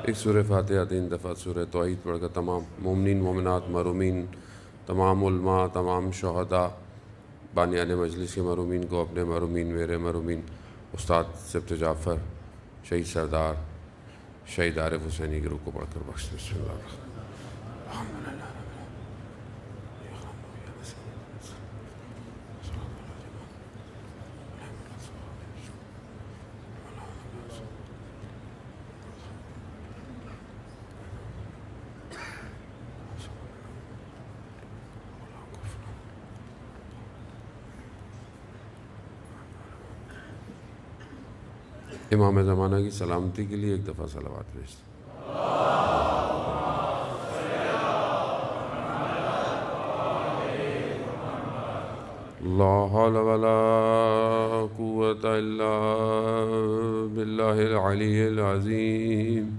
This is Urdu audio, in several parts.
ایک سورہ فاتحہ 3 دفعہ سورہ توحید پڑھ کر تمام مومنین مومنات مرحومین، تمام علماء، تمام شہداء، بانیان مجلس کے مرحومین کو اپنے مرحومین، میرے مرحومین استاد سبت جعفر، شہید سردار شہید عارف حسینی کے روح کو پڑھ کر بخش. بسم اللہ الرحمن امام زمانہ کی سلامتی کے لیے ایک دفعہ صلوات بھیجتے. لا حول ولا قوة الا باللہ العلی العظیم.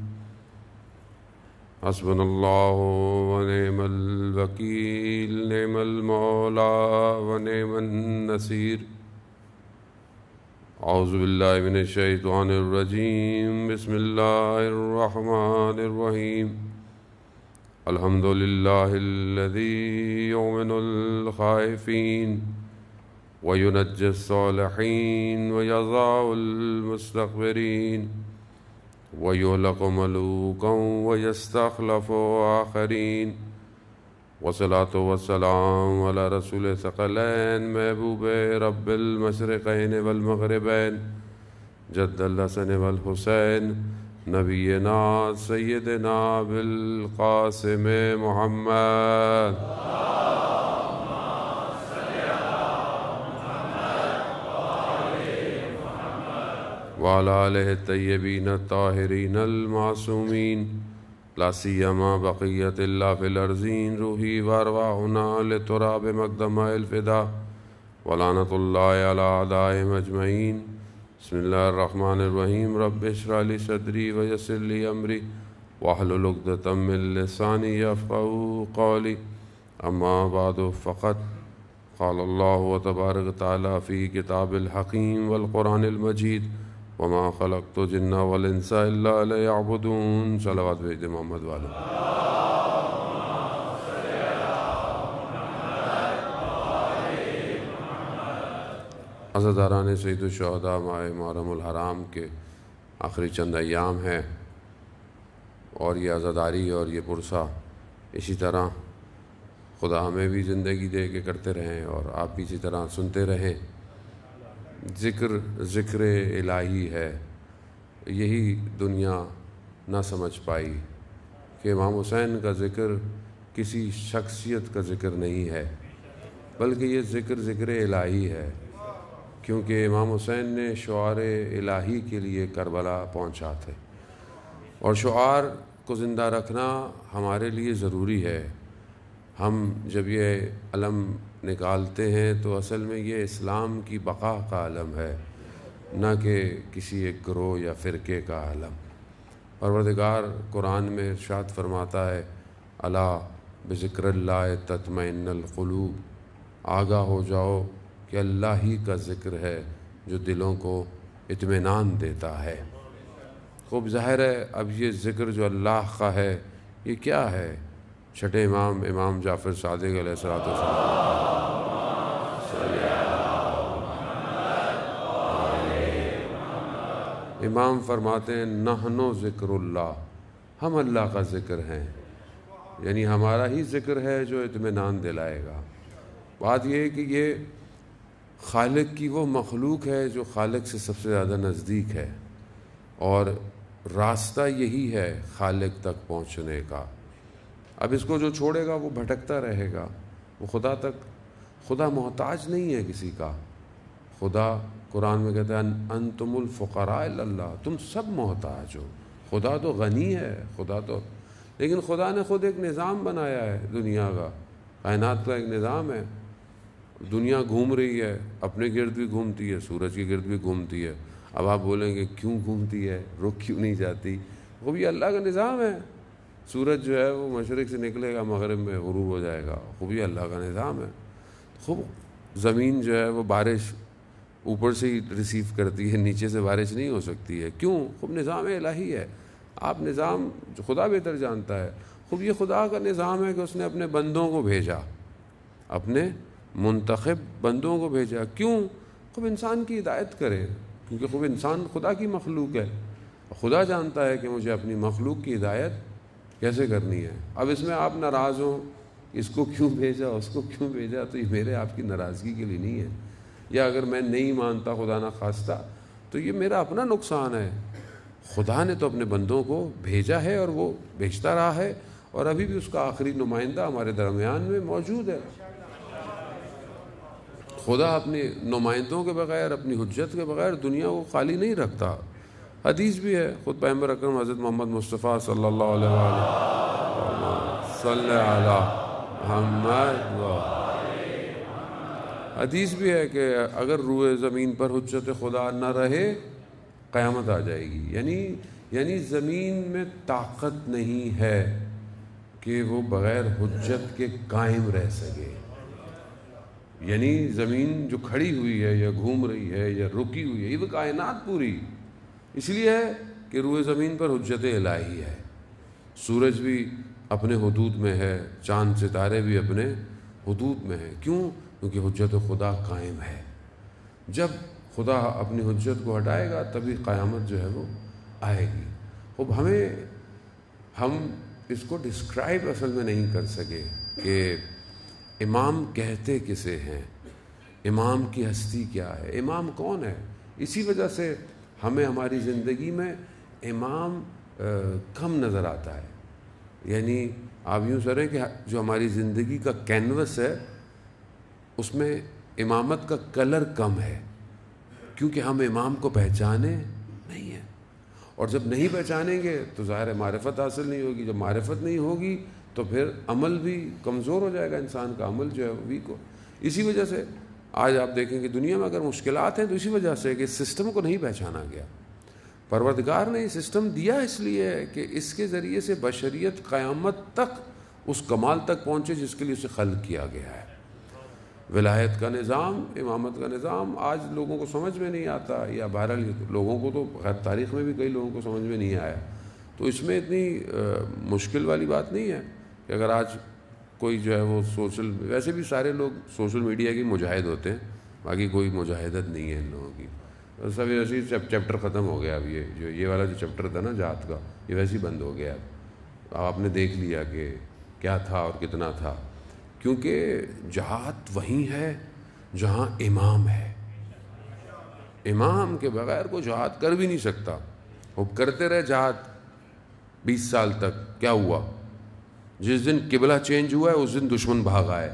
حسبنا اللہ ونعم الوکیل، نعم المولا ونعم النصیر. اعوذ باللہ من الشیطان الرجیم، بسم اللہ الرحمن الرحیم. الحمد للہ الذی یؤمن الخائفین وینجی الصالحین ویضع المستکبرین ویہلک ملوکا ویستخلف آخرین. والصلاة والسلام علی رسول ثقلین، محبوب رب المشرقین والمغربین، جد الحسن والحسین، نبینا سیدنا بالقاسم محمد. وعلی آلہ الطیبین الطاہرین المعصومین، لا سیما بقیت اللہ فی الارضین. روحی وارواحنا لتراب مقدمہ الفدا، ولعنت اللہ علی اعدائهم اجمعین. بسم اللہ الرحمن الرحیم. رب اشرح لی صدری ویسر لی امری واحلل عقدۃ من لسانی یفقہوا قولی. اما بعد فقد قال اللہ تبارک تعالی فی کتاب الحکیم والقرآن المجید، وما خلقت الجن والانس الا لیعبدون. صلوات بھیج دے محمد والے. عزاداران سید الشہداء، ماہ محرم الحرام کے آخری چند ایام ہیں، اور یہ عزاداری اور یہ پرسہ اسی طرح خدا ہمیں بھی زندگی دے کے کرتے رہیں، اور آپ بھی اسی طرح سنتے رہیں. ذکر الہی ہے. یہی دنیا نہ سمجھ پائی کہ امام حسین کا ذکر کسی شخصیت کا ذکر نہیں ہے، بلکہ یہ ذکر الہی ہے، کیونکہ امام حسین نے شعار الہی کے لیے کربلا پہنچا تھے، اور شعار کو زندہ رکھنا ہمارے لیے ضروری ہے. ہم جب یہ علم نکالتے ہیں تو اصل میں یہ اسلام کی بقا کا علم ہے، نہ کہ کسی ایک گروہ یا فرقے کا علم. پروردگار قرآن میں ارشاد فرماتا ہے، الا بذکر اللہ تطمئن القلوب. آگاہ ہو جاؤ کہ اللہ ہی کا ذکر ہے جو دلوں کو اطمینان دیتا ہے. خوب ظاہر ہے اب یہ ذکر جو اللہ کا ہے یہ کیا ہے؟ چھٹے امام جعفر صادق علیہ السلام امام فرماتے ہیں، نحن ذکر اللہ، ہم اللہ کا ذکر ہیں، یعنی ہمارا ہی ذکر ہے جو اطمینان دلائے گا. بات یہ ہے کہ یہ خالق کی وہ مخلوق ہے جو خالق سے سب سے زیادہ نزدیک ہے، اور راستہ یہی ہے خالق تک پہنچنے کا. اب اس کو جو چھوڑے گا وہ بھٹکتا رہے گا. وہ خدا محتاج نہیں ہے کسی کا. خدا قرآن میں کہتا ہے انتم الفقراء الی اللہ، تم سب محتاج ہو. خدا تو غنی ہے، لیکن خدا نے خود ایک نظام بنایا ہے دنیا کا، کائنات کا ایک نظام ہے. دنیا گھوم رہی ہے، اپنے گرد بھی گھومتی ہے، سورج کے گرد بھی گھومتی ہے. اب آپ بولیں گے کیوں گھومتی ہے، رک کیوں نہیں جاتی؟ وہ بھی اللہ کا نظام ہے. سورج جو ہے وہ مشرق سے نکلے گا، مغرب میں غروب ہو جائے گا، وہ بھی اللہ کا نظام ہے. خوب زمین جو ہے وہ بارش اوپر سے ہی ریسیو کرتی ہے، نیچے سے بارش نہیں ہو سکتی ہے. کیوں؟ خوب نظام الہی ہے. آپ نظام جو خدا بہتر جانتا ہے. خوب یہ خدا کا نظام ہے کہ اس نے اپنے بندوں کو بھیجا, اپنے منتخب بندوں کو بھیجا. کیوں؟ خوب انسان کی ہدایت کرے, کیونکہ خوب انسان خدا کی مخلوق ہے. خدا جانتا ہے کہ مجھے اپنی مخلوق کی ہدایت کیسے کرنی ہے. اب اس میں آپ ناراض ہوں, اس کو کیوں بھیجا, اس کو کیوں بھیجا, تو یہ میرے آپ کی ناراضگی کے لیے نہیں ہے. یا اگر میں نہیں مانتا خدا نہ خواستہ تو یہ میرا اپنا نقصان ہے. خدا نے تو اپنے بندوں کو بھیجا ہے اور وہ بھیجتا رہا ہے, اور ابھی بھی اس کا آخری نمائندہ ہمارے درمیان میں موجود ہے. خدا اپنے نمائندوں کے بغیر, اپنی حجت کے بغیر دنیا کو خالی نہیں رکھتا. حدیث بھی ہے, خود پیغمبر اکرم حضرت محمد مصطفیٰ صلی اللہ علیہ وآلہ صلی علی محمد. حدیث بھی ہے کہ اگر روئے زمین پر حجت خدا نہ رہے قیامت آ جائے گی. یعنی زمین میں طاقت نہیں ہے کہ وہ بغیر حجت کے قائم رہ سکے. یعنی زمین جو کھڑی ہوئی ہے یا گھوم رہی ہے یا رکی ہوئی ہے, یہ وہ کائنات پوری اس لیے ہے کہ روئے زمین پر حجت الہی ہے. سورج بھی اپنے حدود میں ہے, چاند ستارے بھی اپنے حدود میں ہیں. کیوں؟ کیونکہ حجت خدا قائم ہے. جب خدا اپنی حجت کو ہٹائے گا تبھی قیامت جو ہے وہ آئے گی. اب ہم اس کو ڈسکرائب اصل میں نہیں کر سکے کہ امام کہتے کسے ہیں, امام کی ہستی کیا ہے, امام کون ہے. اسی وجہ سے ہمیں ہماری زندگی میں امام کم نظر آتا ہے. یعنی آپ یوں سریں کہ جو ہماری زندگی کا کینوس ہے اس میں امامت کا کلر کم ہے, کیونکہ ہم امام کو پہچانے نہیں ہیں. اور جب نہیں پہچانیں گے تو ظاہر ہے معرفت حاصل نہیں ہوگی. جب معرفت نہیں ہوگی تو پھر عمل بھی کمزور ہو جائے گا, انسان کا عمل جو ہے ویک ہو. اسی وجہ سے آج آپ دیکھیں کہ دنیا میں اگر مشکلات ہیں تو اسی وجہ سے کہ سسٹم کو نہیں پہچانا گیا. پروردگار نے یہ سسٹم دیا اس لیے ہے کہ اس کے ذریعے سے بشریت قیامت تک اس کمال تک پہنچے جس کے لیے اسے خلق کیا گیا ہے. ولایت کا نظام, امامت کا نظام آج لوگوں کو سمجھ میں نہیں آتا, یا بہرحال لوگوں کو تو خیر تاریخ میں بھی کئی لوگوں کو سمجھ میں نہیں آیا. تو اس میں اتنی مشکل والی بات نہیں ہے کہ اگر آج کوئی جو ہے وہ ویسے بھی سارے لوگ سوشل میڈیا کے مجاہد ہوتے ہیں, باقی کوئی مجاہدت نہیں ہے ان لوگوں کی. سب ویسے ہی چیپٹر ختم ہو گیا. اب یہ والا جو چیپٹر تھا نا جہاد کا, یہ ویسے ہی بند ہو گیا. اب آپ نے دیکھ لیا کہ کیا تھا اور کتنا تھا, کیونکہ جہاد وہیں ہے جہاں امام ہے. امام کے بغیر کوئی جہاد کر بھی نہیں سکتا. وہ کرتے رہے جہاد 20 سال تک, کیا ہوا؟ جس دن قبلہ چینج ہوا ہے اس دن دشمن بھاگ آئے.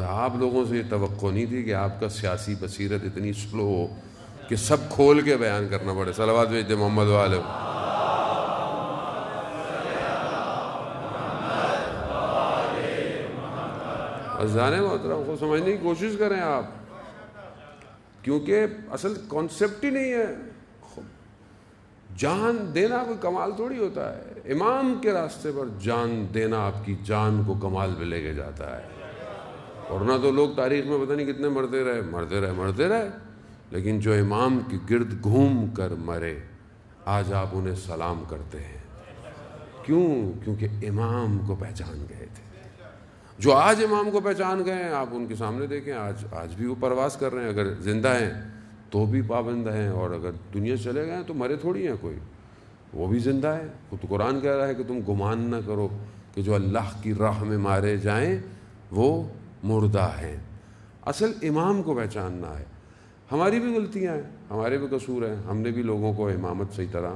آپ لوگوں سے یہ توقع نہیں تھی کہ آپ کا سیاسی بصیرت اتنی سلو ہو کہ سب کھول کے بیان کرنا پڑے. صلوات بھیجتے محمد والے. جانے محترم کو سمجھنے کی کوشش کریں آپ, کیونکہ اصل کانسیپٹ ہی نہیں ہے. جان دینا کوئی کمال تھوڑی ہوتا ہے. امام کے راستے پر جان دینا آپ کی جان کو کمال پہ لے کے جاتا ہے. ورنہ تو لوگ تاریخ میں پتہ نہیں کتنے مرتے رہے, لیکن جو امام کی گرد گھوم کر مرے آج آپ انہیں سلام کرتے ہیں. کیوں؟ کیونکہ امام کو پہچان گئے تھے. جو آج امام کو پہچان گئے ہیں آپ ان کے سامنے دیکھیں, آج بھی وہ پرواز کر رہے ہیں. اگر زندہ ہیں تو بھی پابند ہیں, اور اگر دنیا چلے گئے ہیں تو مرے تھوڑی ہیں کوئی, وہ بھی زندہ ہے. خود قرآن کہہ رہا ہے کہ تم گمان نہ کرو کہ جو اللہ کی راہ میں مارے جائیں وہ مردہ ہیں. اصل امام کو پہچاننا ہے. ہماری بھی غلطیاں ہیں, ہمارے بھی قصور ہیں. ہم نے بھی لوگوں کو امامت صحیح طرح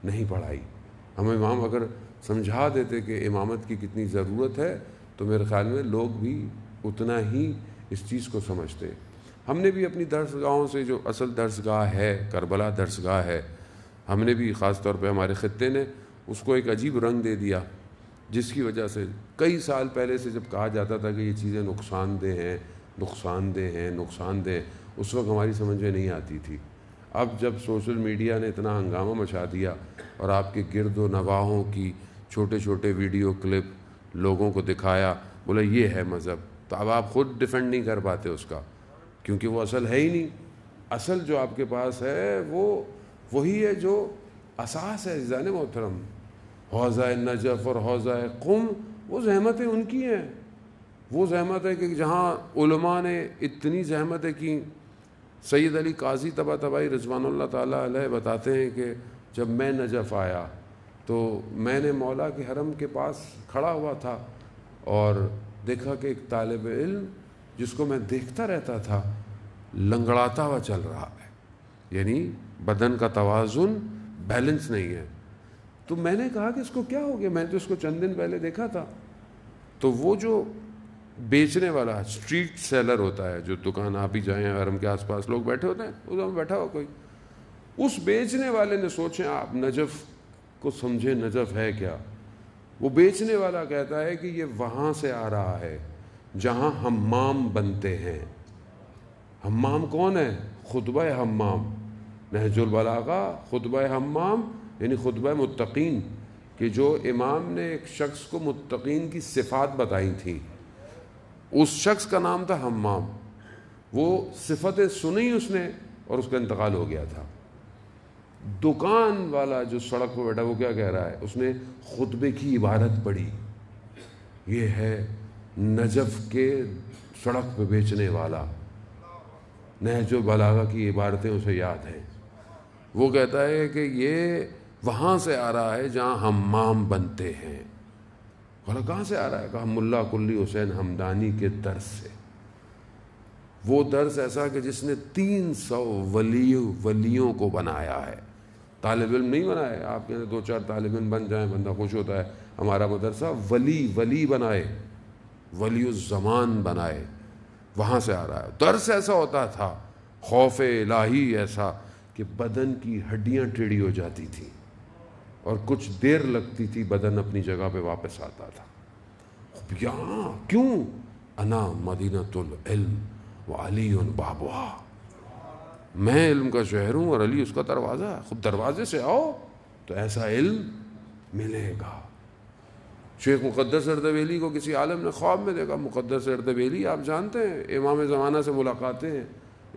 نہیں پڑھائی. ہم امام اگر سمجھا دیتے کہ امامت کی کتنی ضرورت ہے تو میرے خیال میں لوگ بھی اتنا ہی اس چیز کو سمجھتے. ہم نے بھی اپنی درسگاہوں سے, جو اصل درسگاہ ہے کربلا درسگاہ ہے, ہم نے بھی خاص طور پہ ہمارے خطے نے اس کو ایک عجیب رنگ دے دیا, جس کی وجہ سے کئی سال پہلے سے جب کہا جاتا تھا کہ یہ چیزیں نقصان دہ ہیں, اس وقت ہماری سمجھ میں نہیں آتی تھی. اب جب سوشل میڈیا نے اتنا ہنگامہ مچا دیا اور آپ کے گرد و نواحوں کی چھوٹے چھوٹے ویڈیو کلپ لوگوں کو دکھایا, بولا یہ ہے مذہب, تو اب آپ خود ڈیفینڈ نہیں کر پاتے اس کا, کیونکہ وہ اصل ہے ہی نہیں. اصل جو آپ کے پاس ہے وہ وہی ہے جو اساس ہے عزیزان محترم. حوضہ نجف اور حوضہ قم وہ زحمتیں ان کی ہیں. وہ زحمت ہے کہ جہاں علماء نے اتنی زحمتیں کی. سید علی قاضی طباطبائی رضوان اللہ تعالیٰ علیہ بتاتے ہیں کہ جب میں نجف آیا تو میں نے مولا کے حرم کے پاس کھڑا ہوا تھا اور دیکھا کہ ایک طالب علم جس کو میں دیکھتا رہتا تھا لنگڑاتا ہوا چل رہا ہے، یعنی بدن کا توازن بیلنس نہیں ہے. تو میں نے کہا کہ اس کو کیا ہو گیا؟ میں تو اس کو چند دن پہلے دیکھا تھا. تو وہ جو بیچنے والا اسٹریٹ سیلر ہوتا ہے، جو دکان آپ ہی جائیں حرم کے آس پاس لوگ بیٹھے ہوتے ہیں، اس میں بیٹھا ہوا کوئی، اس بیچنے والے نے سوچیں آپ نجف کو سمجھے نجف ہے کیا. وہ بیچنے والا کہتا ہے کہ یہ وہاں سے آ رہا ہے جہاں حمام بنتے ہیں. حمام کون ہے؟ خطبہ حمام. نہج البلاغہ خطبہ حمام یعنی خطبہ متقین، کہ جو امام نے ایک شخص کو متقین کی صفات بتائی تھیں، اس شخص کا نام تھا حمام. وہ صفتیں سنی اس نے اور اس کا انتقال ہو گیا تھا. دکان والا جو سڑک پہ بیٹھا وہ کیا کہہ رہا ہے؟ اس نے خطبے کی عبارت پڑھی. یہ ہے نجف کے سڑک پہ بیچنے والا، نہج البلاغہ کی عبارتیں اسے یاد ہیں. وہ کہتا ہے کہ یہ وہاں سے آ رہا ہے جہاں حمام بنتے ہیں. کہاں سے آ رہا ہے؟ کہا ملا کلی حسین ہمدانی کے درس سے. وہ درس ایسا کہ جس نے 300 ولیوں کو بنایا ہے. طالب علم نہیں بنائے. آپ کے 2-4 طالب علم بن جائیں بندہ خوش ہوتا ہے. ہمارا مدرسہ ولی بنائے، ولی الزمان بنائے. وہاں سے آ رہا ہے. درس ایسا ہوتا تھا، خوف الہی ایسا کہ بدن کی ہڈیاں ٹیڑھی ہو جاتی تھیں اور کچھ دیر لگتی تھی بدن اپنی جگہ پہ واپس آتا تھا. یہاں کیوں؟ انا مدینۃ العلم وعلی بابوہا. میں علم کا شہر ہوں اور علی اس کا دروازہ ہے. خود دروازے سے آؤ تو ایسا علم ملے گا. شیخ مقدس اردبیلی کو کسی عالم نے خواب میں دیکھا. مقدس اردبیلی آپ جانتے ہیں امام زمانہ سے ملاقاتیں ہیں.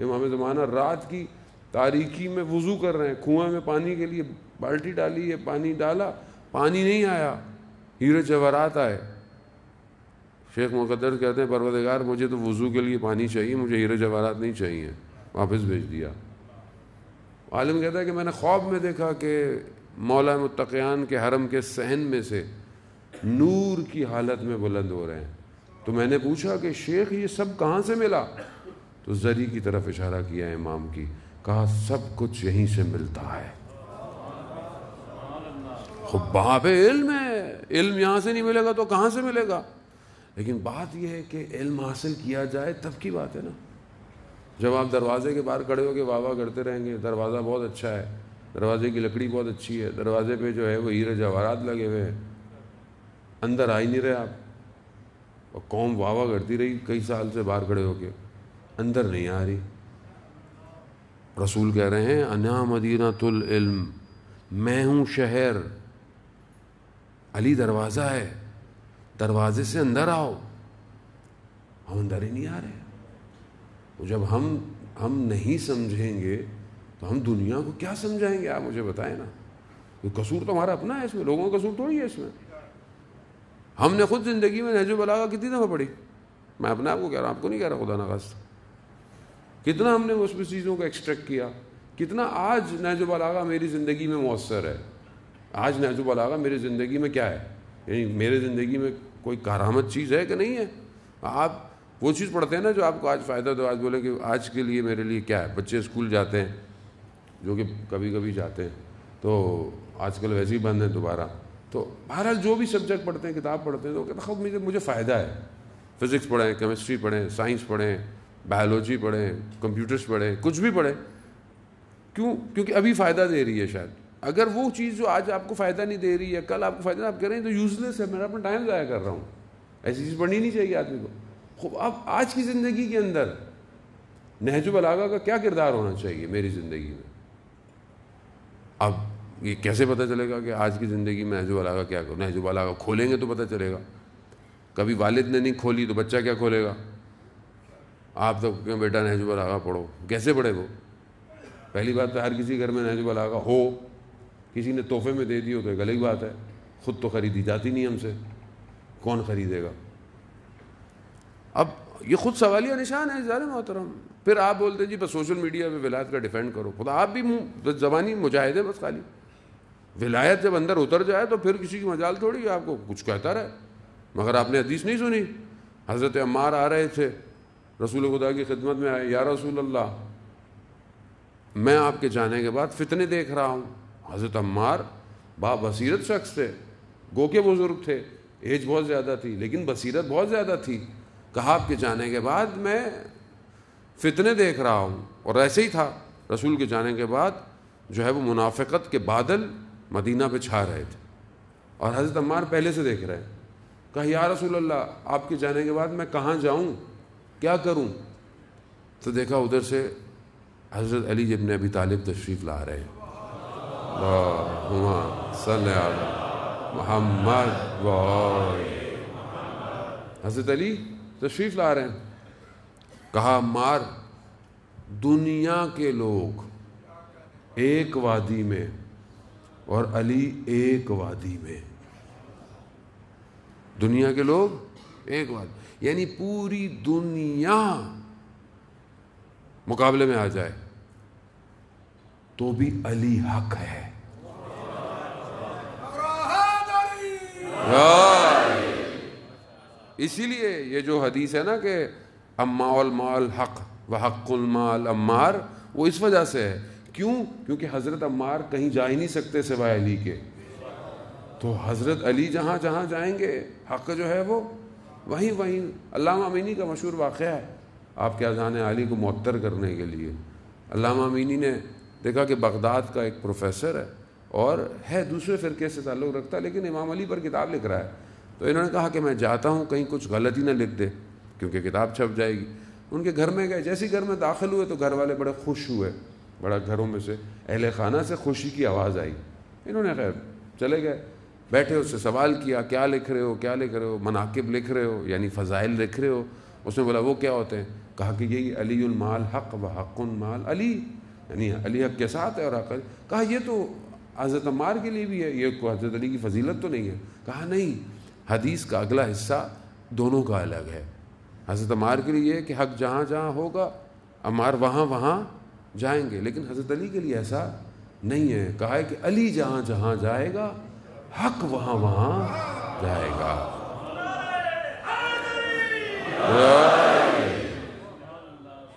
امام زمانہ رات کی تاریکی میں وضو کر رہے ہیں، کنویں میں پانی کے لیے بالٹی ڈالی ہے، پانی ڈالا، پانی نہیں آیا، ہیرے جواہرات آئے. شیخ مقدس کہتے ہیں پروردگار مجھے تو وضو کے لیے پانی چاہیے، مجھے ہیرے جواہرات نہیں چاہیے، واپس بھیج دیا. عالم کہتا ہے کہ میں نے خواب میں دیکھا کہ مولا متقیان کے حرم کے صحن میں سے نور کی حالت میں بلند ہو رہے ہیں. تو میں نے پوچھا کہ شیخ یہ سب کہاں سے ملا؟ تو زری کی طرف اشارہ کیا امام کی، کہا سب کچھ یہیں سے ملتا ہے. خب باب علم ہے، علم یہاں سے نہیں ملے گا تو کہاں سے ملے گا؟ لیکن بات یہ ہے کہ علم حاصل کیا جائے تب کی بات ہے نا. جب آپ دروازے کے باہر کھڑے ہو کے واہ واہ کرتے رہیں گے دروازہ بہت اچھا ہے، دروازے کی لکڑی بہت اچھی ہے، دروازے پہ جو ہے وہ ہیرے جواہرات لگے ہوئے ہیں، اندر آ ہی نہیں رہے آپ. اور قوم واہ واہ کرتی رہی کئی سال سے باہر کھڑے ہو کے، اندر نہیں آ رہی. رسول کہہ رہے ہیں انا مدینۃ العلم، میں ہوں شہر، علی دروازہ ہے، دروازے سے اندر آؤ. ہم اندر ہی نہیں آ رہے. تو جب ہم نہیں سمجھیں گے تو ہم دنیا کو کیا سمجھائیں گے؟ آپ مجھے بتائیں نا. قصور تو ہمارا اپنا ہے اس میں، لوگوں کا قصور تھوڑی ہے اس میں. ہم نے خود زندگی میں نہج البلاغہ کتنی دفعہ پڑھی؟ میں اپنے آپ کو کہہ رہا ہوں، آپ کو نہیں کہہ رہا خدا نخواستہ. کتنا ہم نے اس میں چیزوں کو ایکسٹریکٹ کیا، کتنا آج نہج البلاغہ میری زندگی میں مؤثر ہے. آج نہج البلاغہ میری زندگی میں کیا ہے؟ یعنی میرے زندگی میں کوئی کارآمد چیز ہے کہ نہیں ہے؟ آپ وہ چیز پڑھتے ہیں نا جو آپ کو آج فائدہ دو. آج بولیں کہ آج کے لیے میرے لیے کیا ہے؟ بچے اسکول جاتے ہیں، جو کہ کبھی کبھی جاتے ہیں، تو آج کل ویسے ہی بند ہیں دوبارہ. تو بہرحال جو بھی سبجیکٹ پڑھتے ہیں، کتاب پڑھتے ہیں، تو کہتے ہیں خود مجھے فائدہ ہے. فزکس پڑھیں، کیمسٹری پڑھیں، سائنس پڑھیں، بایولوجی پڑھیں، کمپیوٹرز پڑھیں، کچھ بھی پڑھیں. کیوں؟ کیونکہ ابھی فائدہ دے رہی ہے. شاید اگر وہ چیز جو آج آپ کو فائدہ نہیں دے رہی ہے کل آپ کو فائدہ آپ کہہ رہے ہیں تو یوزلیس ہے، میں اپنا ٹائم ضائع کر رہا ہوں. ایسی چیز پڑھنی نہیں چاہیے آدمی کو. خوب اب آج کی زندگی کے اندر نہج البلاغہ کا کیا کردار ہونا چاہیے میری زندگی میں؟ اب یہ کیسے پتہ چلے گا کہ آج کی زندگی میں نہج البلاغہ کیا کرو؟ نہج البلاغہ کھولیں گے تو پتہ چلے گا. کبھی والد نے نہیں کھولی تو بچہ کیا کھولے گا؟ آپ تو کہ بیٹا نہج البلاغہ پڑھو، کیسے پڑھے وہ؟ پہلی بات تو ہر کسی گھر میں نہج البلاغہ ہو، کسی نے تحفے میں دے دی ہو تو ایک الگ بات ہے، خود تو خریدی جاتی نہیں ہم سے، کون خریدے گا؟ اب یہ خود سوالیہ نشان ہے عزیزان محترم. پھر آپ بولتے ہیں جی بس سوشل میڈیا پہ ولایت کا ڈیفینڈ کرو. خدا آپ بھی زبانی مجاہد ہیں بس خالی. ولایت جب اندر اتر جائے تو پھر کسی کی مجال تھوڑی آپ کو کچھ کہتا رہے. مگر آپ نے حدیث نہیں سنی؟ حضرت عمار آ رہے تھے رسول خدا کی خدمت میں آئے، یا رسول اللہ میں آپ کے جانے کے بعد فتنے دیکھ رہا ہوں. حضرت عمار با بصیرت شخص تھے، گو کے بزرگ تھے، ایج بہت زیادہ تھی لیکن بصیرت بہت زیادہ تھی. کہا آپ کے جانے کے بعد میں فتنے دیکھ رہا ہوں. اور ایسے ہی تھا، رسول کے جانے کے بعد جو ہے وہ منافقت کے بادل مدینہ پہ چھا رہے تھے اور حضرت عمار پہلے سے دیکھ رہے ہیں. کہا یا رسول اللہ آپ کے جانے کے بعد میں کہاں جاؤں، کیا کروں؟ تو دیکھا ادھر سے حضرت علی ابن ابی طالب تشریف لا رہے ہیں. اللہم صلی علی محمد حضرت علی تشریف لا رہے ہیں. کہا عمار دنیا کے لوگ ایک وادی میں اور علی ایک وادی میں. دنیا کے لوگ ایک وادی، یعنی پوری دنیا مقابلے میں آ جائے تو بھی علی حق ہے. اسی لیے یہ جو حدیث ہے نا کہ اما المال حق و حق المال عمار، وہ اس وجہ سے ہے. کیوں؟ کیونکہ حضرت عمار کہیں جا ہی نہیں سکتے سوائے علی کے. تو حضرت علی جہاں جہاں جائیں گے حق جو ہے وہ وہیں. علامہ امینی کا مشہور واقعہ ہے آپ کے اذان علی کو معطر کرنے کے لیے. علامہ امینی نے دیکھا کہ بغداد کا ایک پروفیسر ہے اور ہے دوسرے فرقے سے تعلق رکھتا ہے لیکن امام علی پر کتاب لکھ رہا ہے. تو انہوں نے کہا کہ میں جاتا ہوں کہیں کچھ غلطی نہ لکھ دے کیونکہ کتاب چھپ جائے گی. ان کے گھر میں گئے، جیسے گھر میں داخل ہوئے تو گھر والے بڑے خوش ہوئے، بڑا گھروں میں سے اہل خانہ سے خوشی کی آواز آئی. انہوں نے خیر چلے گئے، بیٹھے اس سے سوال کیا کیا لکھ رہے ہو، کیا لکھ رہے ہو؟ مناقب لکھ رہے ہو یعنی فضائل لکھ رہے ہو؟ اس نے بولا وہ کیا ہوتے ہیں؟ کہا کہ یہی علی المال حق و حق المال علی، یعنی علی حق کے ساتھ ہے اور حق. کہا یہ تو حضرت عمار کے لیے بھی ہے، یہ کو حضرت علی کی فضیلت تو نہیں ہے؟ کہا نہیں، حدیث کا اگلا حصہ دونوں کا الگ ہے. حضرت عمار کے لیے یہ کہ حق جہاں جہاں ہوگا عمار وہاں وہاں جائیں گے، لیکن حضرت علی کے لیے ایسا نہیں ہے. کہا ہے کہ علی جہاں جہاں جائے گا حق وہاں وہاں جائے گا.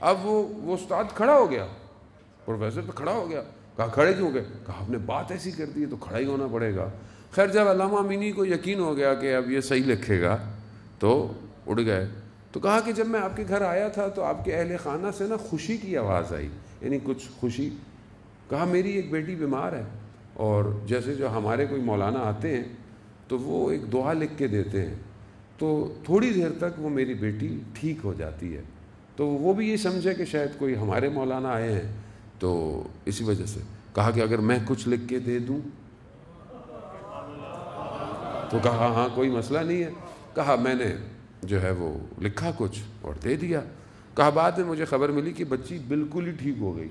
اب وہ استاد کھڑا ہو گیا، پروفیسر تو کھڑا ہو گیا. کہا کھڑے کیوں گئے؟ کہا آپ نے بات ایسی کر دی ہے تو کھڑا ہی ہونا پڑے گا. خیر جب علامہ امینی کو یقین ہو گیا کہ اب یہ صحیح لکھے گا تو اڑ گئے. تو کہا کہ جب میں آپ کے گھر آیا تھا تو آپ کے اہل خانہ سے نا خوشی کی آواز آئی، یعنی کچھ خوشی. کہا میری ایک بیٹی بیمار ہے اور جیسے جو ہمارے کوئی مولانا آتے ہیں تو وہ ایک دعا لکھ کے دیتے ہیں تو تھوڑی دیر تک وہ میری بیٹی ٹھیک ہو جاتی ہے. تو وہ بھی یہ سمجھے کہ شاید کوئی ہمارے مولانا آئے ہیں تو اسی وجہ سے. کہا کہ اگر میں کچھ لکھ کے دے دوں؟ تو کہا ہاں کوئی مسئلہ نہیں ہے. کہا میں نے جو ہے وہ لکھا کچھ اور دے دیا. کہا بعد میں مجھے خبر ملی کہ بچی بالکل ہی ٹھیک ہو گئی،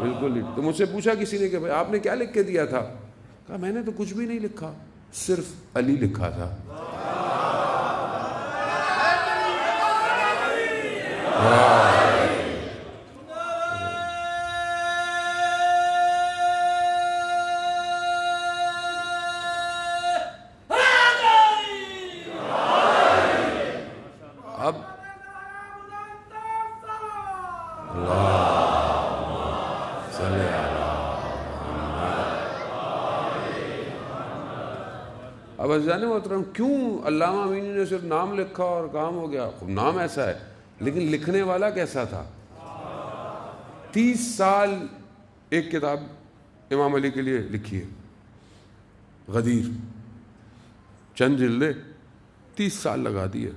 بالکل ہی. تو مجھ سے پوچھا کسی نے کہ بھائی آپ نے کیا لکھ کے دیا تھا؟ کہا میں نے تو کچھ بھی نہیں لکھا، صرف علی لکھا تھا. اب عزیزان محترم کیوں علامہ امینی نے صرف نام لکھا اور کام ہو گیا؟ نام ایسا ہے لیکن لکھنے والا کیسا تھا؟ 30 سال ایک کتاب امام علی کے لیے لکھی ہے، غدیر، چند جلدیں، 30 سال لگا دیے.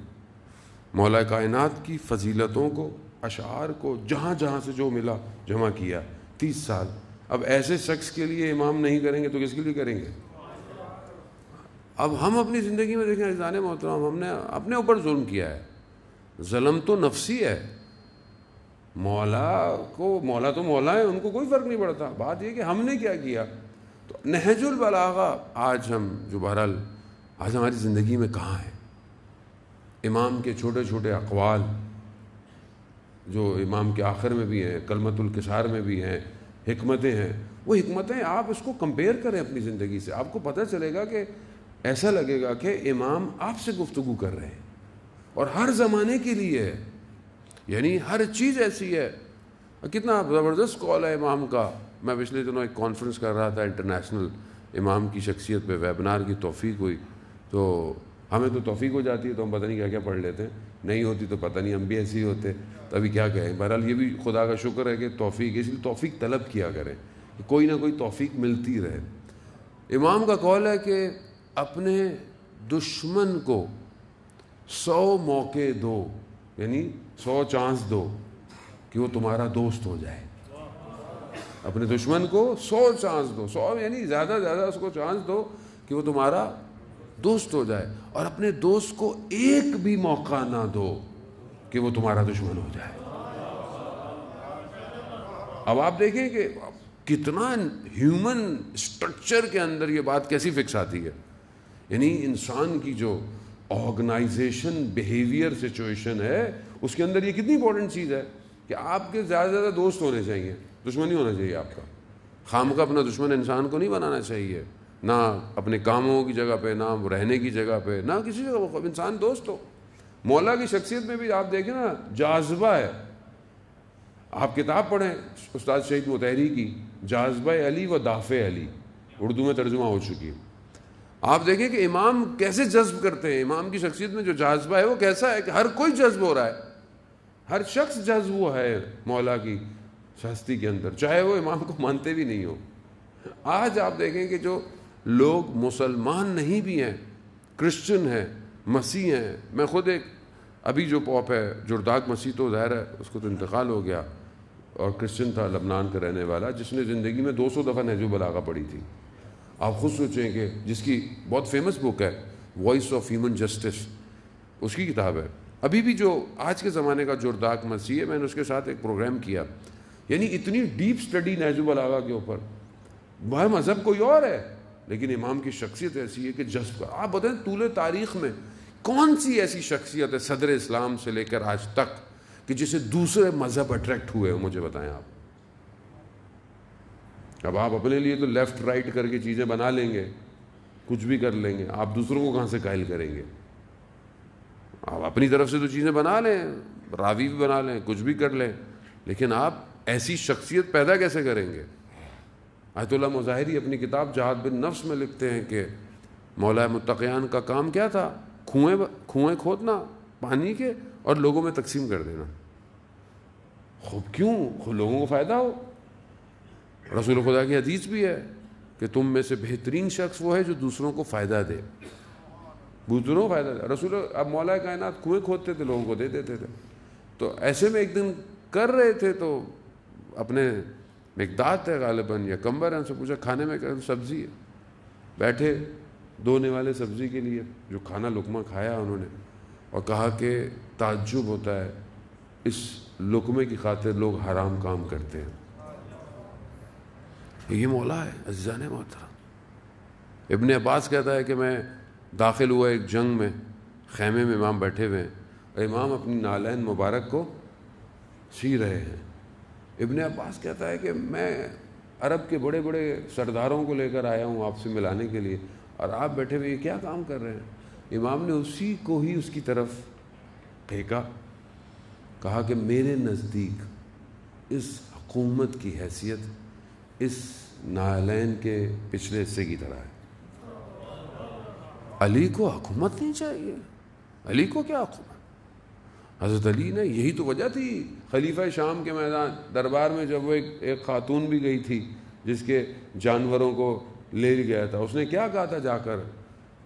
مولا کائنات کی فضیلتوں کو، اشعار کو جہاں جہاں سے جو ملا جمع کیا، 30 سال. اب ایسے شخص کے لیے امام نہیں کریں گے تو کس کے لیے کریں گے؟ اب ہم اپنی زندگی میں دیکھیں عزیزان محترم، ہم نے اپنے اوپر ظلم کیا ہے. ظلم تو نفسی ہے. مولا تو مولا ہے، ان کو کوئی فرق نہیں پڑتا. بات یہ کہ ہم نے کیا کیا. تو نہج البلاغہ آج ہم جو بہرحال آج ہماری زندگی میں کہاں ہے؟ امام کے چھوٹے چھوٹے اقوال جو امام کے آخر میں بھی ہیں، کلمۃ الکسار میں بھی ہیں، حکمتیں ہیں، وہ حکمتیں آپ اس کو کمپیئر کریں اپنی زندگی سے، آپ کو پتہ چلے گا کہ ایسا لگے گا کہ امام آپ سے گفتگو کر رہے ہیں اور ہر زمانے کے لیے ہے، یعنی ہر چیز ایسی ہے. کتنا زبردست کال ہے امام کا. میں پچھلے دنوں ایک کانفرنس کر رہا تھا انٹرنیشنل امام کی شخصیت پہ، ویبنار کی توفیق ہوئی. تو ہمیں تو توفیق ہو جاتی ہے تو ہم پتہ نہیں کیا کیا پڑھ لیتے ہیں، نہیں ہوتی تو پتہ نہیں ہم بھی ایسے ہی ہوتے، تو ابھی کیا کہیں. بہرحال یہ بھی خدا کا شکر ہے کہ توفیق، اس لیے توفیق طلب کیا کریں کہ کوئی نہ کوئی توفیق ملتی رہے. امام کا قول ہے کہ اپنے دشمن کو 100 موقع دو، یعنی 100 چانس دو کہ وہ تمہارا دوست ہو جائے. اپنے دشمن کو 100 چانس دو، 100 یعنی زیادہ زیادہ اس کو چانس دو کہ وہ تمہارا دوست ہو جائے، اور اپنے دوست کو ایک بھی موقع نہ دو کہ وہ تمہارا دشمن ہو جائے. اب آپ دیکھیں کہ کتنا ہیومن سٹرکچر کے اندر یہ بات کیسی فکس آتی ہے. یعنی انسان کی جو آرگنائزیشن بیہیویئر سچویشن ہے اس کے اندر یہ کتنی امپورٹنٹ چیز ہے کہ آپ کے زیادہ زیادہ دوست ہونے چاہیے، دشمن نہیں ہونا چاہیے آپ کا. خام کا اپنا دشمن انسان کو نہیں بنانا چاہیے، نہ اپنے کاموں کی جگہ پہ، نہ رہنے کی جگہ پہ، نہ کسی جگہ. انسان دوست ہو. مولا کی شخصیت میں بھی آپ دیکھیں نا، جاذبہ ہے. آپ کتاب پڑھیں استاد شہید مطہری کی، جاذبہ علی و دافع علی، اردو میں ترجمہ ہو چکی ہے. آپ دیکھیں کہ امام کیسے جذب کرتے ہیں. امام کی شخصیت میں جو جاذبہ ہے وہ کیسا ہے کہ ہر کوئی جذب ہو رہا ہے، ہر شخص جذب ہوا ہے مولا کی ہستی کے اندر، چاہے وہ امام کو مانتے بھی نہیں ہو. آج آپ دیکھیں کہ جو لوگ مسلمان نہیں بھی ہیں، کرسچن ہیں، مسیح ہیں. میں خود ایک ابھی جو پوپ ہے جرداق مسیح، تو ظاہر ہے اس کو تو انتقال ہو گیا، اور کرسچن تھا، لبنان کا رہنے والا، جس نے زندگی میں 200 دفعہ نہج البلاغہ پڑھی تھی. آپ خود سوچیں کہ جس کی بہت فیمس بک ہے وائس آف ہیومن جسٹس، اس کی کتاب ہے. ابھی بھی جو آج کے زمانے کا جرداق مسیح ہے، میں نے اس کے ساتھ ایک پروگرام کیا. یعنی اتنی ڈیپ سٹڈی نہج البلاغہ کے اوپر. وہ مذہب کوئی اور ہے لیکن امام کی شخصیت ایسی ہے کہ جذب کا. آپ بتائیں طول تاریخ میں کون سی ایسی شخصیت ہے صدر اسلام سے لے کر آج تک کہ جسے دوسرے مذہب اٹریکٹ ہوئے ہو؟ مجھے بتائیں آپ. اب آپ اپنے لیے تو لیفٹ رائٹ کر کے چیزیں بنا لیں گے، کچھ بھی کر لیں گے، آپ دوسروں کو کہاں سے قائل کریں گے؟ آپ اپنی طرف سے تو چیزیں بنا لیں، راوی بھی بنا لیں، کچھ بھی کر لیں، لیکن آپ ایسی شخصیت پیدا کیسے کریں گے؟ آیت اللہ مظاہری اپنی کتاب جہاد بن نفس میں لکھتے ہیں کہ مولا متقیان کا کام کیا تھا؟ کنویں کھودنا پانی کے اور لوگوں میں تقسیم کر دینا. خوب کیوں؟ لوگوں کو فائدہ ہو. رسول خدا کی حدیث بھی ہے کہ تم میں سے بہترین شخص وہ ہے جو دوسروں کو فائدہ دے. دوسروں کو فائدہ دے. رسول اب مولا کائنات کنویں کھودتے تھے، لوگوں کو دے دیتے تھے. تو ایسے میں ایک دن کر رہے تھے تو اپنے مقداد ہے غالباً یا کمبر ہے، ان سے پوچھا کھانے میں کیا؟ سبزی ہے. بیٹھے دھونے والے سبزی کے لیے، جو کھانا لقمہ کھایا انہوں نے، اور کہا کہ تعجب ہوتا ہے اس لقمے کی خاطر لوگ حرام کام کرتے ہیں. یہ مولا ہے عزیزان محترم. ابن عباس کہتا ہے کہ میں داخل ہوا ایک جنگ میں، خیمے میں امام بیٹھے ہوئے ہیں اور امام اپنی نالین مبارک کو سی رہے ہیں. ابن عباس کہتا ہے کہ میں عرب کے بڑے بڑے سرداروں کو لے کر آیا ہوں آپ سے ملانے کے لیے، اور آپ بیٹھے ہوئے کیا کام کر رہے ہیں؟ امام نے اسی کو ہی اس کی طرف پھینکا، کہا کہ میرے نزدیک اس حکومت کی حیثیت اس نالین کے پچھلے حصے کی طرح ہے. علی کو حکومت نہیں چاہیے. علی کو کیا حکومت؟ حضرت علی نے، یہی تو وجہ تھی خلیفہ شام کے میدان دربار میں جب وہ ایک خاتون بھی گئی تھی جس کے جانوروں کو لے گیا تھا، اس نے کیا کہا تھا جا کر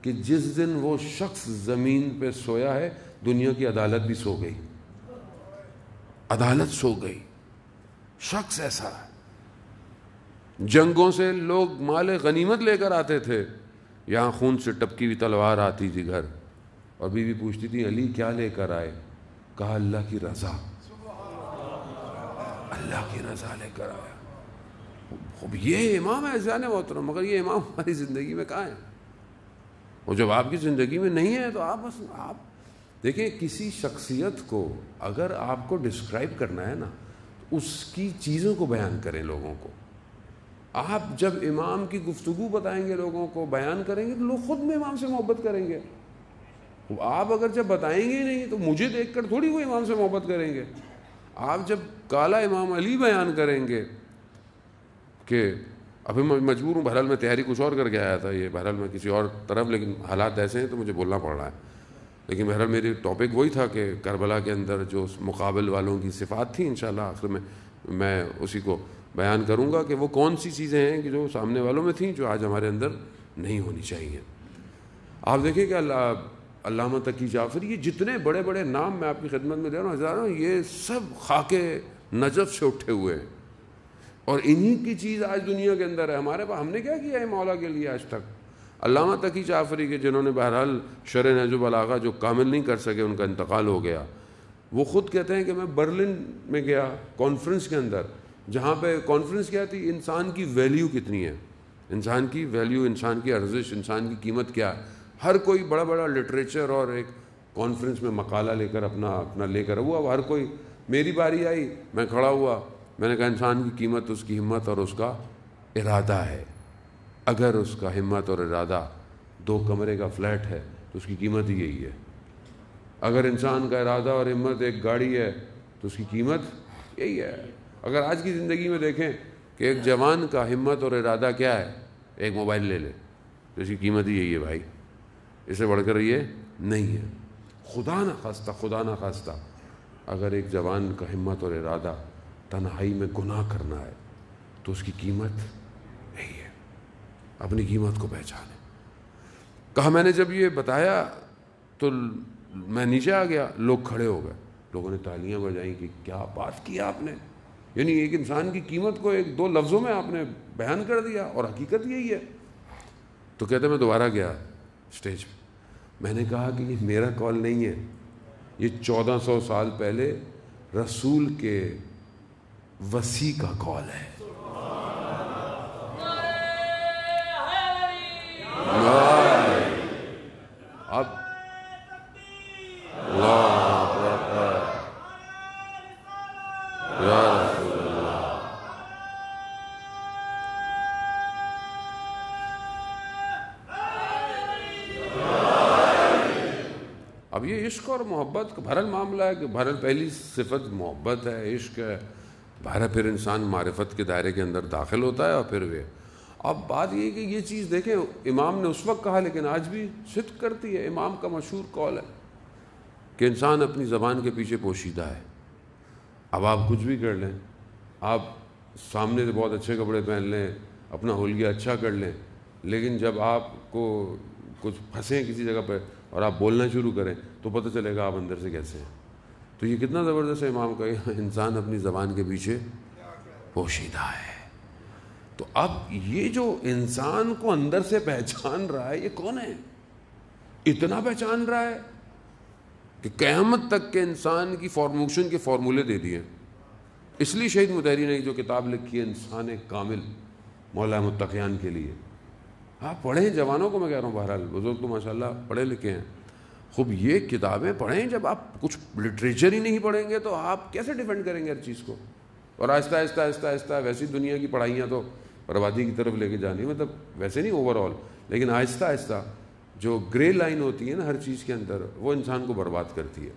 کہ جس دن وہ شخص زمین پہ سویا ہے دنیا کی عدالت بھی سو گئی. عدالت سو گئی. شخص ایسا ہے. جنگوں سے لوگ مال غنیمت لے کر آتے تھے، یہاں خون سے ٹپکی ہوئی تلوار آتی تھی گھر، اور بیوی پوچھتی تھی علی کیا لے کر آئے؟ کہا اللہ کی رضا. اللہ کی رضا لے کر آیا. اب یہ امام ہے عزیزان محترم، مگر یہ امام ہماری زندگی میں کہاں ہے؟ اور جب آپ کی زندگی میں نہیں ہے تو آپ دیکھیں، کسی شخصیت کو اگر آپ کو ڈسکرائب کرنا ہے نا، اس کی چیزوں کو بیان کریں لوگوں کو. آپ جب امام کی گفتگو بتائیں گے، لوگوں کو بیان کریں گے، تو لوگ خود میں امام سے محبت کریں گے. آپ اگر جب بتائیں گے ہی نہیں تو مجھے دیکھ کر تھوڑی وہ امام سے محبت کریں گے. آپ جب کالا امام علی بیان کریں گے کہ ابھی میں مجبور ہوں، بہرحال میں تیاری کچھ اور کر کے آیا تھا، یہ بہرحال میں کسی اور طرف، لیکن حالات ایسے ہیں تو مجھے بولنا پڑ رہا ہے. لیکن بہرحال میری ٹاپک وہی تھا کہ کربلا کے اندر جو مقابل والوں کی صفات تھیں، انشاءاللہ آخر میں اسی کو بیان کروں گا کہ وہ کون سی چیزیں ہیں کہ جو سامنے والوں میں تھیں جو آج ہمارے اندر نہیں ہونی چاہیے. آپ دیکھیں کہ علامہ تقی جعفری، یہ جتنے بڑے بڑے نام میں آپ کی خدمت میں دے رہا ہوں ہزاروں، یہ سب خاک نجف سے اٹھے ہوئے ہیں، اور انہی کی چیز آج دنیا کے اندر ہے. ہمارے پاس ہم نے کیا کیا ہے مولا کے لیے آج تک؟ علامہ تقی جعفری کے، جنہوں نے بہرحال شرح نہج البلاغہ جو کامل نہیں کر سکے، ان کا انتقال ہو گیا. وہ خود کہتے ہیں کہ میں برلن میں گیا کانفرنس کے اندر، جہاں پہ کانفرنس کیا تھی، انسان کی ویلیو کتنی ہے، انسان کی ویلیو، انسان کی ارزش، انسان کی قیمت کیا ہے. ہر کوئی بڑا بڑا لٹریچر اور ایک کانفرنس میں مقالہ لے کر اپنا لے کر ہوا. ہر کوئی، میری باری آئی، میں کھڑا ہوا، میں نے کہا انسان کی قیمت اس کی ہمت اور اس کا ارادہ ہے. اگر اس کا ہمت اور ارادہ 2 کمرے کا فلیٹ ہے تو اس کی قیمت ہی یہی ہے. اگر انسان کا ارادہ اور ہمت ایک گاڑی ہے تو اس کی قیمت یہی ہے. اگر آج کی زندگی میں دیکھیں کہ ایک جوان کا ہمت اور ارادہ کیا ہے، ایک موبائل لے لے تو اس کی قیمت ہی یہی ہے بھائی، اس سے بڑھ کر یہ نہیں ہے. خدا نہ خواستہ اگر ایک جوان کا ہمت اور ارادہ تنہائی میں گناہ کرنا ہے تو اس کی قیمت یہی ہے. اپنی قیمت کو پہچانے. کہا میں نے جب یہ بتایا تو میں نیچے آ گیا، لوگ کھڑے ہو گئے، لوگوں نے تالیاں بجائیں کہ کیا بات کی آپ نے، یعنی ایک انسان کی قیمت کو 1-2 لفظوں میں آپ نے بیان کر دیا، اور حقیقت یہی ہے. تو کہتے میں دوبارہ گیا اسٹیج پہ، میں نے کہا کہ یہ میرا کال نہیں ہے، یہ 1400 سال پہلے رسول کے وصی کا کال ہے. اب اب یہ عشق اور محبت کا بہرحال معاملہ ہے کہ بہرحال پہلی صفت محبت ہے، عشق ہے، بہرحال پھر انسان معرفت کے دائرے کے اندر داخل ہوتا ہے، اور پھر وہ اب بات یہ کہ یہ چیز دیکھیں امام نے اس وقت کہا لیکن آج بھی صدق کرتی ہے. امام کا مشہور قول ہے کہ انسان اپنی زبان کے پیچھے پوشیدہ ہے. اب آپ کچھ بھی کر لیں، آپ سامنے سے بہت اچھے کپڑے پہن لیں، اپنا حلیہ اچھا کر لیں، لیکن جب آپ کو کچھ پھنسیں کسی جگہ پہ اور آپ بولنا شروع کریں تو پتہ چلے گا آپ اندر سے کیسے ہیں. تو یہ کتنا زبردست ہے امام کا، انسان اپنی زبان کے پیچھے پوشیدہ ہے. تو اب یہ جو انسان کو اندر سے پہچان رہا ہے، یہ کون ہے؟ اتنا پہچان رہا ہے کہ قیامت تک کے انسان کی فارمیشن کے فارمولے دے دیے. اس لیے شہید مطہری نے جو کتاب لکھی ہے انسان کامل مولا متقیان کے لیے، آپ پڑھیں، جوانوں کو میں کہہ رہا ہوں، بہرحال بزرگ تو ماشاءاللہ پڑھے لکھے ہیں، خوب یہ کتابیں پڑھیں. جب آپ کچھ لٹریچر ہی نہیں پڑھیں گے تو آپ کیسے ڈیفینڈ کریں گے ہر چیز کو؟ اور آہستہ آہستہ آہستہ آہستہ ویسی دنیا کی پڑھائیاں تو بربادی کی طرف لے کے جانی، مطلب ویسے نہیں اوور آل، لیکن آہستہ آہستہ جو گرے لائن ہوتی ہے نا ہر چیز کے اندر، وہ انسان کو برباد کرتی ہے.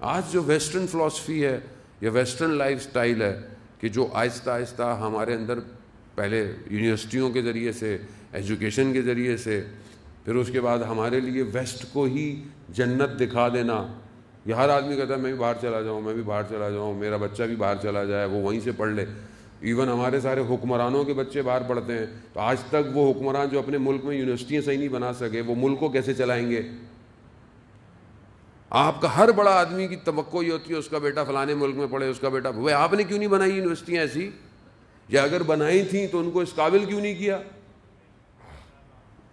آج جو ویسٹرن فلاسفی ہے یا ویسٹرن لائف سٹائل ہے کہ جو آہستہ آہستہ ہمارے اندر پہلے یونیورسٹیوں کے ذریعے سے، ایجوکیشن کے ذریعے سے، پھر اس کے بعد ہمارے لیے ویسٹ کو ہی جنت دکھا دینا. یہ ہر آدمی کہتا ہے میں بھی باہر چلا جاؤں، میں بھی باہر چلا جاؤں، میرا بچہ بھی باہر چلا جائے، وہ وہیں سے پڑھ لے. ایون ہمارے سارے حکمرانوں کے بچے باہر پڑھتے ہیں، تو آج تک وہ حکمران جو اپنے ملک میں یونیورسٹیاں صحیح نہیں بنا سکے، وہ ملک کو کیسے چلائیں گے؟ آپ کا ہر بڑا آدمی کی توقع یہ ہوتی ہے اس کا بیٹا فلانے ملک میں پڑھے، اس کا بیٹا، وہ آپ نے کیوں نہیں بنائی یونیورسٹیاں ایسی؟ یا اگر بنائی تھیں تو ان کو اس قابل کیوں نہیں کیا؟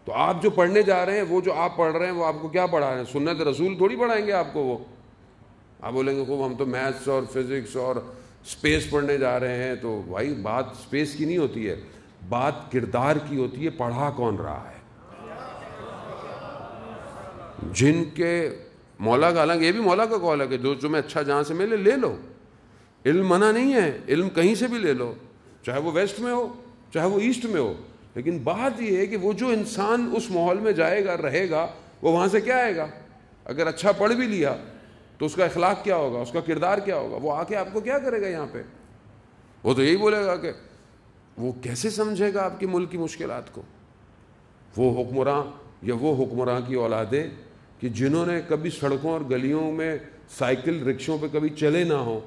تو آپ جو پڑھنے جا رہے ہیں، وہ جو آپ پڑھ رہے ہیں، وہ آپ کو کیا پڑھا رہے ہیں؟ سنت رسول تھوڑی پڑھائیں گے آپ کو. وہ آپ بولیں گے خوب ہم تو میتھس اور فزکس اور اسپیس پڑھنے جا رہے ہیں تو بھائی بات اسپیس کی نہیں ہوتی ہے، بات کردار کی ہوتی ہے، پڑھا کون رہا ہے. جن کے مولا کا، حالانکہ یہ بھی مولا کا قول ہے کہ جو تمہیں اچھا جہاں سے ملے لے لو، علم منع نہیں ہے، علم کہیں سے بھی لے لو، چاہے وہ ویسٹ میں ہو چاہے وہ ایسٹ میں ہو. لیکن بات یہ ہے کہ وہ جو انسان اس ماحول میں جائے گا رہے گا، وہ وہاں سے کیا آئے گا؟ اگر اچھا پڑھ بھی لیا تو اس کا اخلاق کیا ہوگا، اس کا کردار کیا ہوگا؟ وہ آ کے آپ کو کیا کرے گا یہاں پہ؟ وہ تو یہی بولے گا کہ وہ کیسے سمجھے گا آپ کے ملک کی مشکلات کو. وہ حکمراں یا وہ حکمراں کی اولادیں کہ جنہوں نے کبھی سڑکوں اور گلیوں میں سائیکل رکشوں پہ کبھی چلے نہ ہوں،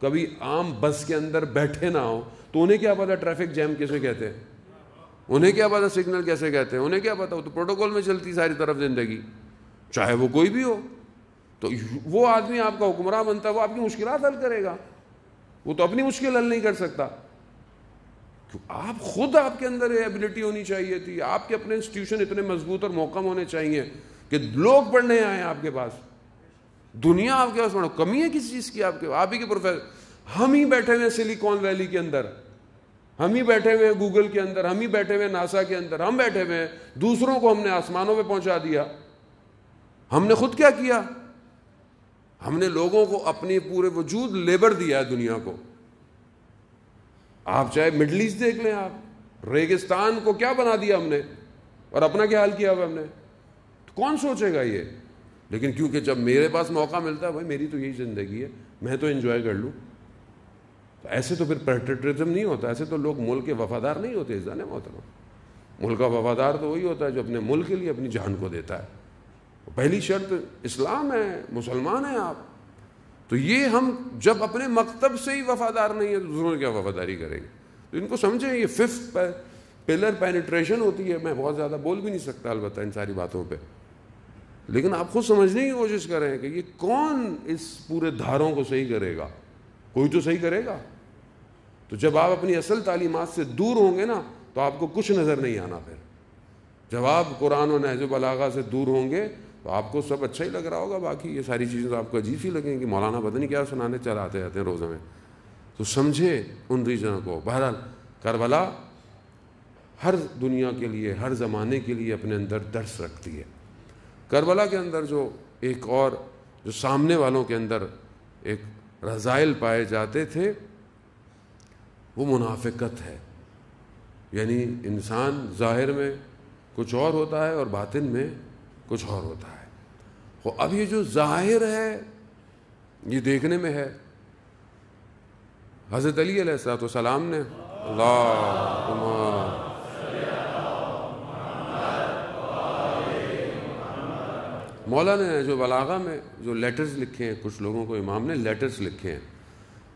کبھی عام بس کے اندر بیٹھے نہ ہوں، تو انہیں کیا پتا ٹریفک جیم کیسے کہتے ہیں، انہیں کیا پتا سگنل کیسے کہتے ہیں، انہیں کیا پتا؟ وہ تو پروٹوکول میں چلتی ساری طرف زندگی، چاہے وہ کوئی بھی ہو. تو وہ آدمی آپ کا حکمراں بنتا ہے، وہ آپ کی مشکلات حل کرے گا، وہ تو اپنی مشکل حل نہیں کر سکتا. آپ خود، آپ کے اندر یہ ایبلٹی ہونی چاہیے تھی، آپ کے اپنے انسٹیٹیوشن اتنے مضبوط اور محکم ہونے چاہیے کہ لوگ پڑھنے آئیں آپ کے پاس، دنیا آپ کے پاس پڑھو. کمی ہے کسی چیز کی آپ کے؟ آپ ہی کے پروفیسر، ہم ہی بیٹھے ہوئے سلیکون ویلی کے اندر، ہم ہی بیٹھے ہوئے گوگل کے اندر، ہم ہی بیٹھے ہوئے ناسا کے اندر، ہم بیٹھے ہوئے دوسروں کو ہم نے آسمانوں پہ پہنچا دیا. ہم نے خود کیا کیا؟ ہم نے لوگوں کو اپنے پورے وجود لیبر دیا ہے دنیا کو. آپ چاہے مڈل ایسٹ دیکھ لیں، آپ ریگستان کو کیا بنا دیا ہم نے، اور اپنا کیا حال کیا ہوا ہم نے. تو کون سوچے گا یہ؟ لیکن کیونکہ جب میرے پاس موقع ملتا ہے، بھائی میری تو یہی زندگی ہے، میں تو انجوائے کر لوں. تو ایسے تو پھر پیٹریٹزم نہیں ہوتا، ایسے تو لوگ ملک کے وفادار نہیں ہوتے. عزیزان محترم، ملک کا وفادار تو وہی ہوتا ہے جو اپنے ملک کے لیے اپنی جان کو دیتا ہے. پہلی شرط اسلام ہے، مسلمان ہیں آپ. تو یہ ہم جب اپنے مکتب سے ہی وفادار نہیں ہے تو دوسروں کیا وفاداری کریں گے؟ تو ان کو سمجھیں، یہ ففتھ پلر پینیٹریشن ہوتی ہے. میں بہت زیادہ بول بھی نہیں سکتا البتہ ان ساری باتوں پہ، لیکن آپ خود سمجھنے کی کوشش کریں کہ یہ کون اس پورے دھاروں کو صحیح کرے گا؟ کوئی تو صحیح کرے گا. تو جب آپ اپنی اصل تعلیمات سے دور ہوں گے نا تو آپ کو کچھ نظر نہیں آنا. پھر جب آپ قرآن و نہج بلاغہ سے دور ہوں گے تو آپ کو سب اچھا ہی لگ رہا ہوگا، باقی یہ ساری چیزیں تو آپ کو عجیب ہی لگیں گی. مولانا پتہ نہیں کیا سنانے چلاتے رہتے ہیں روزے میں. تو سمجھے ان ریجنوں کو. بہرحال کربلا ہر دنیا کے لیے، ہر زمانے کے لیے اپنے اندر درس رکھتی ہے. کربلا کے اندر جو ایک اور جو سامنے والوں کے اندر ایک رذائل پائے جاتے تھے وہ منافقت ہے. یعنی انسان ظاہر میں کچھ اور ہوتا ہے اور باطن میں کچھ اور ہوتا ہے. اب یہ جو ظاہر ہے یہ دیکھنے میں ہے. حضرت علی علیہ السلام نے مولانا نے جو بلاغہ میں جو لیٹرز لکھے ہیں، کچھ لوگوں کو امام نے لیٹرز لکھے ہیں،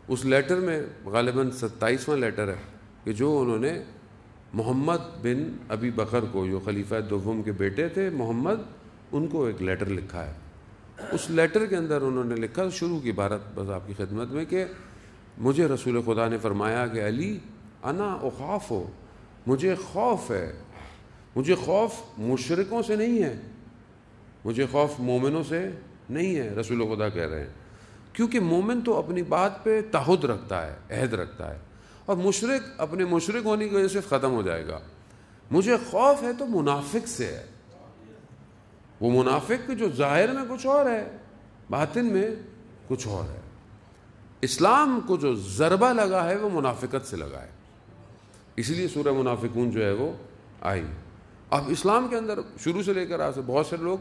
اس لیٹر میں غالباً 27واں لیٹر ہے کہ جو انہوں نے محمد بن ابی بکر کو، جو خلیفہ دوم کے بیٹے تھے محمد، ان کو ایک لیٹر لکھا ہے. اس لیٹر کے اندر انہوں نے لکھا، شروع کی عبارت بس آپ کی خدمت میں، کہ مجھے رسول خدا نے فرمایا کہ علی انا اخاف ہو، مجھے خوف ہے. مجھے خوف مشرکوں سے نہیں ہے، مجھے خوف مومنوں سے نہیں ہے. رسول خدا کہہ رہے ہیں کیونکہ مومن تو اپنی بات پہ تعہد رکھتا ہے، عہد رکھتا ہے، اور مشرک اپنے مشرک ہونے کی وجہ سے ختم ہو جائے گا. مجھے خوف ہے تو منافق سے ہے. وہ منافق جو ظاہر میں کچھ اور ہے، باطن میں کچھ اور ہے. اسلام کو جو ضربہ لگا ہے وہ منافقت سے لگا ہے، اس لیے سورہ منافقون جو ہے وہ آئی. اب اسلام کے اندر شروع سے لے کر آج سے بہت سے لوگ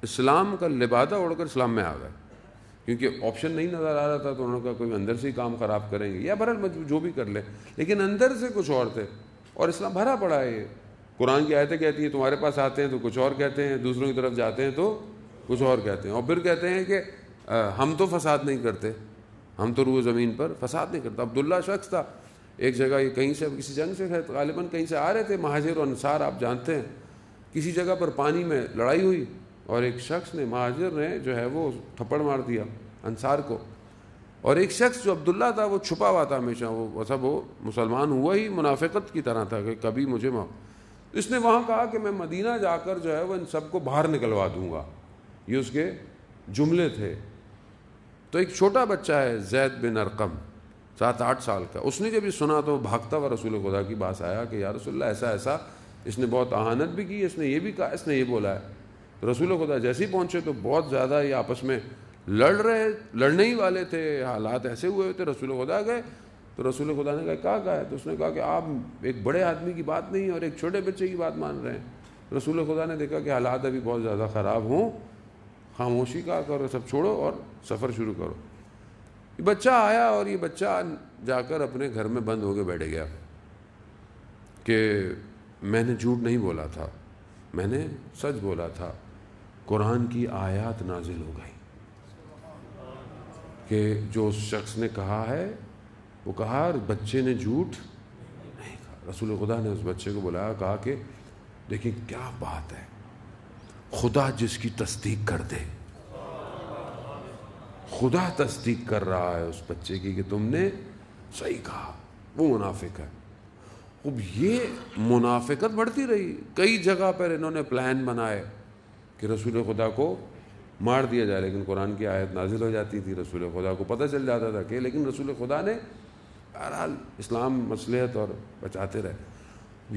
اسلام کا لبادہ اوڑھ کر اسلام میں آ گئے، کیونکہ آپشن نہیں نظر آ رہا تھا تو انہوں نے کہا کوئی اندر سے ہی کام خراب کریں گے، یا بہرحال جو بھی کر لے، لیکن اندر سے کچھ اور تھے. اور اسلام بھرا پڑا ہے. یہ قرآن کی آیتیں کہتی ہیں تمہارے پاس آتے ہیں تو کچھ اور کہتے ہیں، دوسروں کی طرف جاتے ہیں تو کچھ اور کہتے ہیں، اور پھر کہتے ہیں کہ ہم تو فساد نہیں کرتے، ہم تو روح زمین پر فساد نہیں کرتے. عبداللہ شخص تھا ایک جگہ، یہ کہیں سے کسی جنگ سے غالباً کہیں سے آ رہے تھے، مہاجر و انصار آپ جانتے ہیں. کسی جگہ پر پانی میں لڑائی ہوئی اور ایک شخص نے، مہاجر نے جو ہے وہ تھپڑ مار دیا انصار کو، اور ایک شخص جو عبداللہ تھا وہ چھپا ہوا تھا ہمیشہ. وہ سب وہ مسلمان ہوا ہی منافقت کی طرح تھا کہ کبھی مجھے اس نے وہاں کہا کہ میں مدینہ جا کر جو ہے وہ ان سب کو باہر نکلوا دوں گا. یہ اس کے جملے تھے. تو ایک چھوٹا بچہ ہے زید بن ارقم، 7-8 سال کا. اس نے جب یہ سنا تو بھاگتا ہوا رسول خدا کی پاس آیا کہ یا رسول اللہ ایسا ایسا، اس نے بہت اہانت بھی کی، اس نے یہ بھی کہا، اس نے یہ بولا ہے. تو رسول خدا جیسے ہی پہنچے تو بہت زیادہ یہ آپس میں لڑنے ہی والے تھے، حالات ایسے ہوئے تھے. رسول خدا گئے تو رسول خدا نے کہا کیا ہے؟ تو اس نے کہا کہ آپ ایک بڑے آدمی کی بات نہیں اور ایک چھوٹے بچے کی بات مان رہے ہیں. رسول خدا نے دیکھا کہ حالات ابھی بہت زیادہ خراب ہوں، خاموشی کا کرو، سب چھوڑو اور سفر شروع کرو. یہ بچہ آیا اور یہ بچہ جا کر اپنے گھر میں بند ہو کے بیٹھ گیا کہ میں نے جھوٹ نہیں بولا تھا، میں نے سچ بولا تھا. قرآن کی آیات نازل ہو گئی کہ جو اس شخص نے کہا ہے وہ کہا، اور بچے نے جھوٹ نہیں کہا. رسول خدا نے اس بچے کو بلایا، کہا کہ دیکھیں کیا بات ہے، خدا جس کی تصدیق کر دے، خدا تصدیق کر رہا ہے اس بچے کی کہ تم نے صحیح کہا، وہ منافق ہے. اب یہ منافقت بڑھتی رہی. کئی جگہ پر انہوں نے پلان بنائے کہ رسول خدا کو مار دیا جائے، لیکن قرآن کی آیت نازل ہو جاتی تھی، رسول خدا کو پتہ چل جاتا تھا کہ، لیکن رسول خدا نے بہرحال اسلام مصلحت اور بچاتے رہے.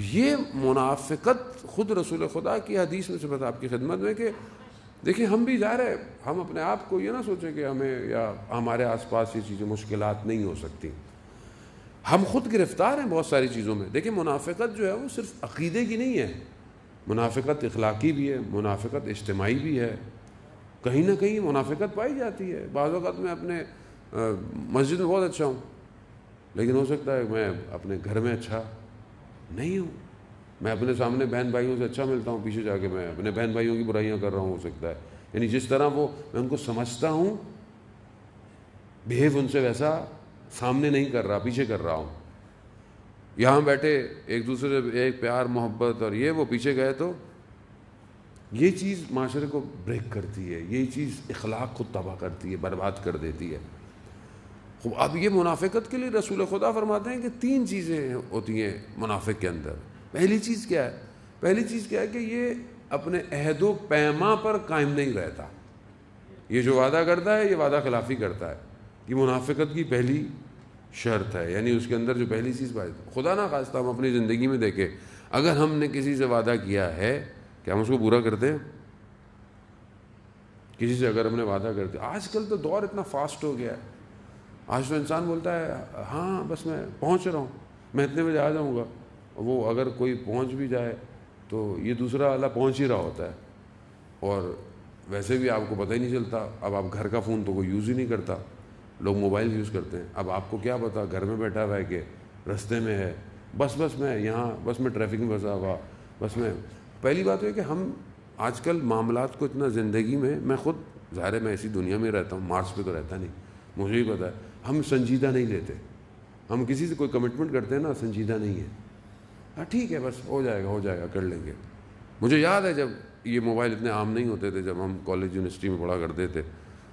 یہ منافقت خود رسول خدا کی حدیث میں سے بتا آپ کی خدمت میں کہ دیکھیں ہم بھی جا رہے، ہم اپنے آپ کو یہ نہ سوچیں کہ ہمیں یا ہمارے آس پاس یہ چیزیں مشکلات نہیں ہو سکتی. ہم خود گرفتار ہیں بہت ساری چیزوں میں. دیکھیں منافقت جو ہے وہ صرف عقیدے کی نہیں ہے، منافقت اخلاقی بھی ہے، منافقت اجتماعی بھی ہے. کہیں نہ کہیں منافقت پائی جاتی ہے. بعض اوقات میں اپنے مسجد میں بہت اچھا ہوں، لیکن ہو سکتا ہے میں اپنے گھر میں اچھا نہیں ہوں. میں اپنے سامنے بہن بھائیوں سے اچھا ملتا ہوں، پیچھے جا کے میں اپنے بہن بھائیوں کی برائیاں کر رہا ہوں. ہو سکتا ہے یعنی جس طرح وہ میں ان کو سمجھتا ہوں بیہیو ان سے ویسا سامنے نہیں کر رہا، پیچھے کر رہا ہوں. یہاں بیٹھے ایک دوسرے سے ایک پیار محبت اور یہ، وہ پیچھے گئے تو یہ چیز معاشرے کو بریک کرتی ہے، یہ چیز اخلاق کو تباہ کرتی ہے، برباد کر دیتی ہے. اب یہ منافقت کے لیے رسول خدا فرماتے ہیں کہ 3 چیزیں ہوتی ہیں منافق کے اندر. پہلی چیز کیا ہے؟ پہلی چیز کیا ہے کہ یہ اپنے عہد و پیما پر قائم نہیں رہتا. یہ جو وعدہ کرتا ہے یہ وعدہ خلافی کرتا ہے. یہ منافقت کی پہلی شرط ہے. یعنی اس کے اندر جو پہلی چیز پائی، خدا نہ خواستہ ہم اپنی زندگی میں دیکھیں اگر ہم نے کسی سے وعدہ کیا ہے کہ ہم اس کو پورا کرتے ہیں. کسی سے اگر ہم نے وعدہ کرتے، آج کل تو دور اتنا فاسٹ ہو گیا ہے. آج تو انسان بولتا ہے ہاں بس میں پہنچ رہا ہوں، میں اتنے بجے آ جاؤں گا. وہ اگر کوئی پہنچ بھی جائے تو یہ دوسرا والا پہنچ ہی رہا ہوتا ہے، اور ویسے بھی آپ کو پتہ ہی نہیں چلتا. اب آپ گھر کا فون تو کوئی یوز ہی نہیں کرتا، لوگ موبائل یوز کرتے ہیں. اب آپ کو کیا پتا گھر میں بیٹھا ہوا ہے کہ رستے میں ہے، بس میں یہاں، بس میں ٹریفک میں پھنسا ہوا، بس میں. پہلی بات ہے کہ ہم آج کل معاملات کو اتنا زندگی میں خود ظاہر ہے میں ایسی دنیا میں رہتا ہوں، مارس پہ تو رہتا نہیں، مجھے ہی پتہ ہے ہم سنجیدہ نہیں لیتے. ہم کسی سے کوئی کمٹمنٹ کرتے ہیں نا، سنجیدہ نہیں ہے. ہاں ٹھیک ہے بس ہو جائے گا کر لیں گے. مجھے یاد ہے جب یہ موبائل اتنے عام نہیں ہوتے تھے، جب ہم کالج یونیورسٹی میں پڑھا کرتے تھے،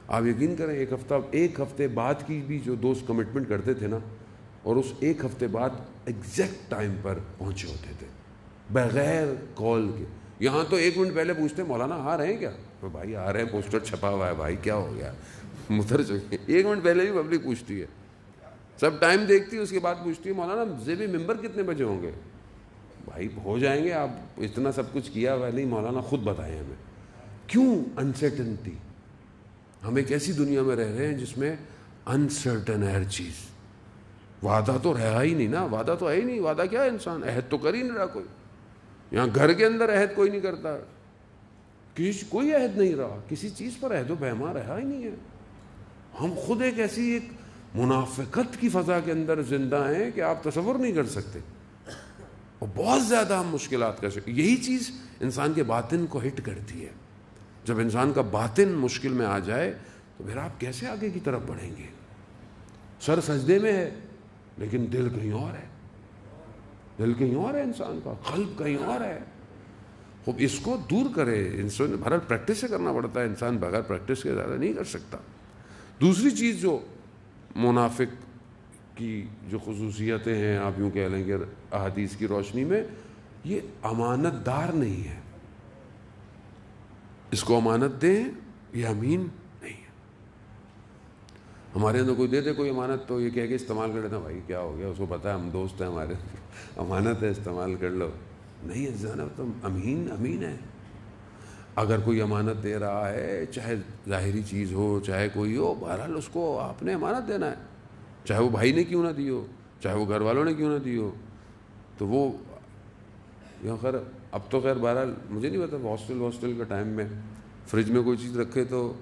آپ یقین کریں ایک ہفتے بعد کی بھی جو دوست کمٹمنٹ کرتے تھے نا، اور اس ایک ہفتے بعد ایگزیکٹ ٹائم پر پہنچے ہوتے تھے بغیر کال کے. یہاں تو 1 منٹ پہلے پوچھتے مولانا آ رہے ہیں کیا؟ تو بھائی آ رہے ہیں، پوسٹر چھپا ہوا ہے بھائی، کیا ہو گیا، متر چکے. 1 منٹ پہلے بھی پبلک پوچھتی ہے، سب ٹائم دیکھتی ہے، اس کے بعد پوچھتی ہے مولانا زیب ممبر کتنے بجے ہوں گے؟ بھائی ہو جائیں گے، آپ اتنا سب کچھ کیا ہوا ہے. نہیں مولانا خود بتائیں ہمیں کیوں انسرٹنٹی. ہم ایک ایسی دنیا میں رہ رہے ہیں جس میں انسرٹن ہے ہر چیز. وعدہ تو رہا ہی نہیں نا، وعدہ تو ہے ہی نہیں. وعدہ کیا ہے؟ انسان عہد تو کر ہی نہیں رہا کوئی. یہاں گھر کے اندر عہد کوئی نہیں کرتا، کوئی عہد نہیں رہا، کسی چیز پر عہد و پیما رہا ہی نہیں ہے. ہم خود ایک ایسی منافقت کی فضا کے اندر زندہ ہیں کہ آپ تصور نہیں کر سکتے، اور بہت زیادہ ہم مشکلات کا شکار. یہی چیز انسان کے باطن کو ہٹ کرتی ہے. جب انسان کا باطن مشکل میں آ جائے تو پھر آپ کیسے آگے کی طرف بڑھیں گے؟ سر سجدے میں ہے لیکن دل کہیں اور ہے، دل کہیں اور ہے، انسان کا قلب کہیں اور ہے. خوب اس کو دور کرے. انسان بہرحال پریکٹس سے کرنا پڑتا ہے، انسان بغیر پریکٹس کے زیادہ نہیں کر سکتا. دوسری چیز جو منافق کی جو خصوصیتیں ہیں، آپ یوں کہہ لیں کہ احادیث کی روشنی میں، یہ امانت دار نہیں ہے. اس کو امانت دیں، یہ امین نہیں ہے. ہمارے اندر کوئی دے دے کوئی امانت تو یہ کہہ کے استعمال کر لیتا بھائی کیا ہو گیا، اس کو پتہ ہے ہم دوست ہیں ہمارے، امانت ہے استعمال کر لو. نہیں عزیزان تو امین ہے. اگر کوئی امانت دے رہا ہے چاہے ظاہری چیز ہو چاہے کوئی ہو، بہرحال اس کو آپ نے امانت دینا ہے، چاہے وہ بھائی نے کیوں نہ دی ہو، چاہے وہ گھر والوں نے کیوں نہ دی ہو. تو وہ خیر اب تو خیر بہرحال مجھے نہیں پتا، ہاسٹل کا ٹائم میں فریج میں کوئی چیز رکھے تو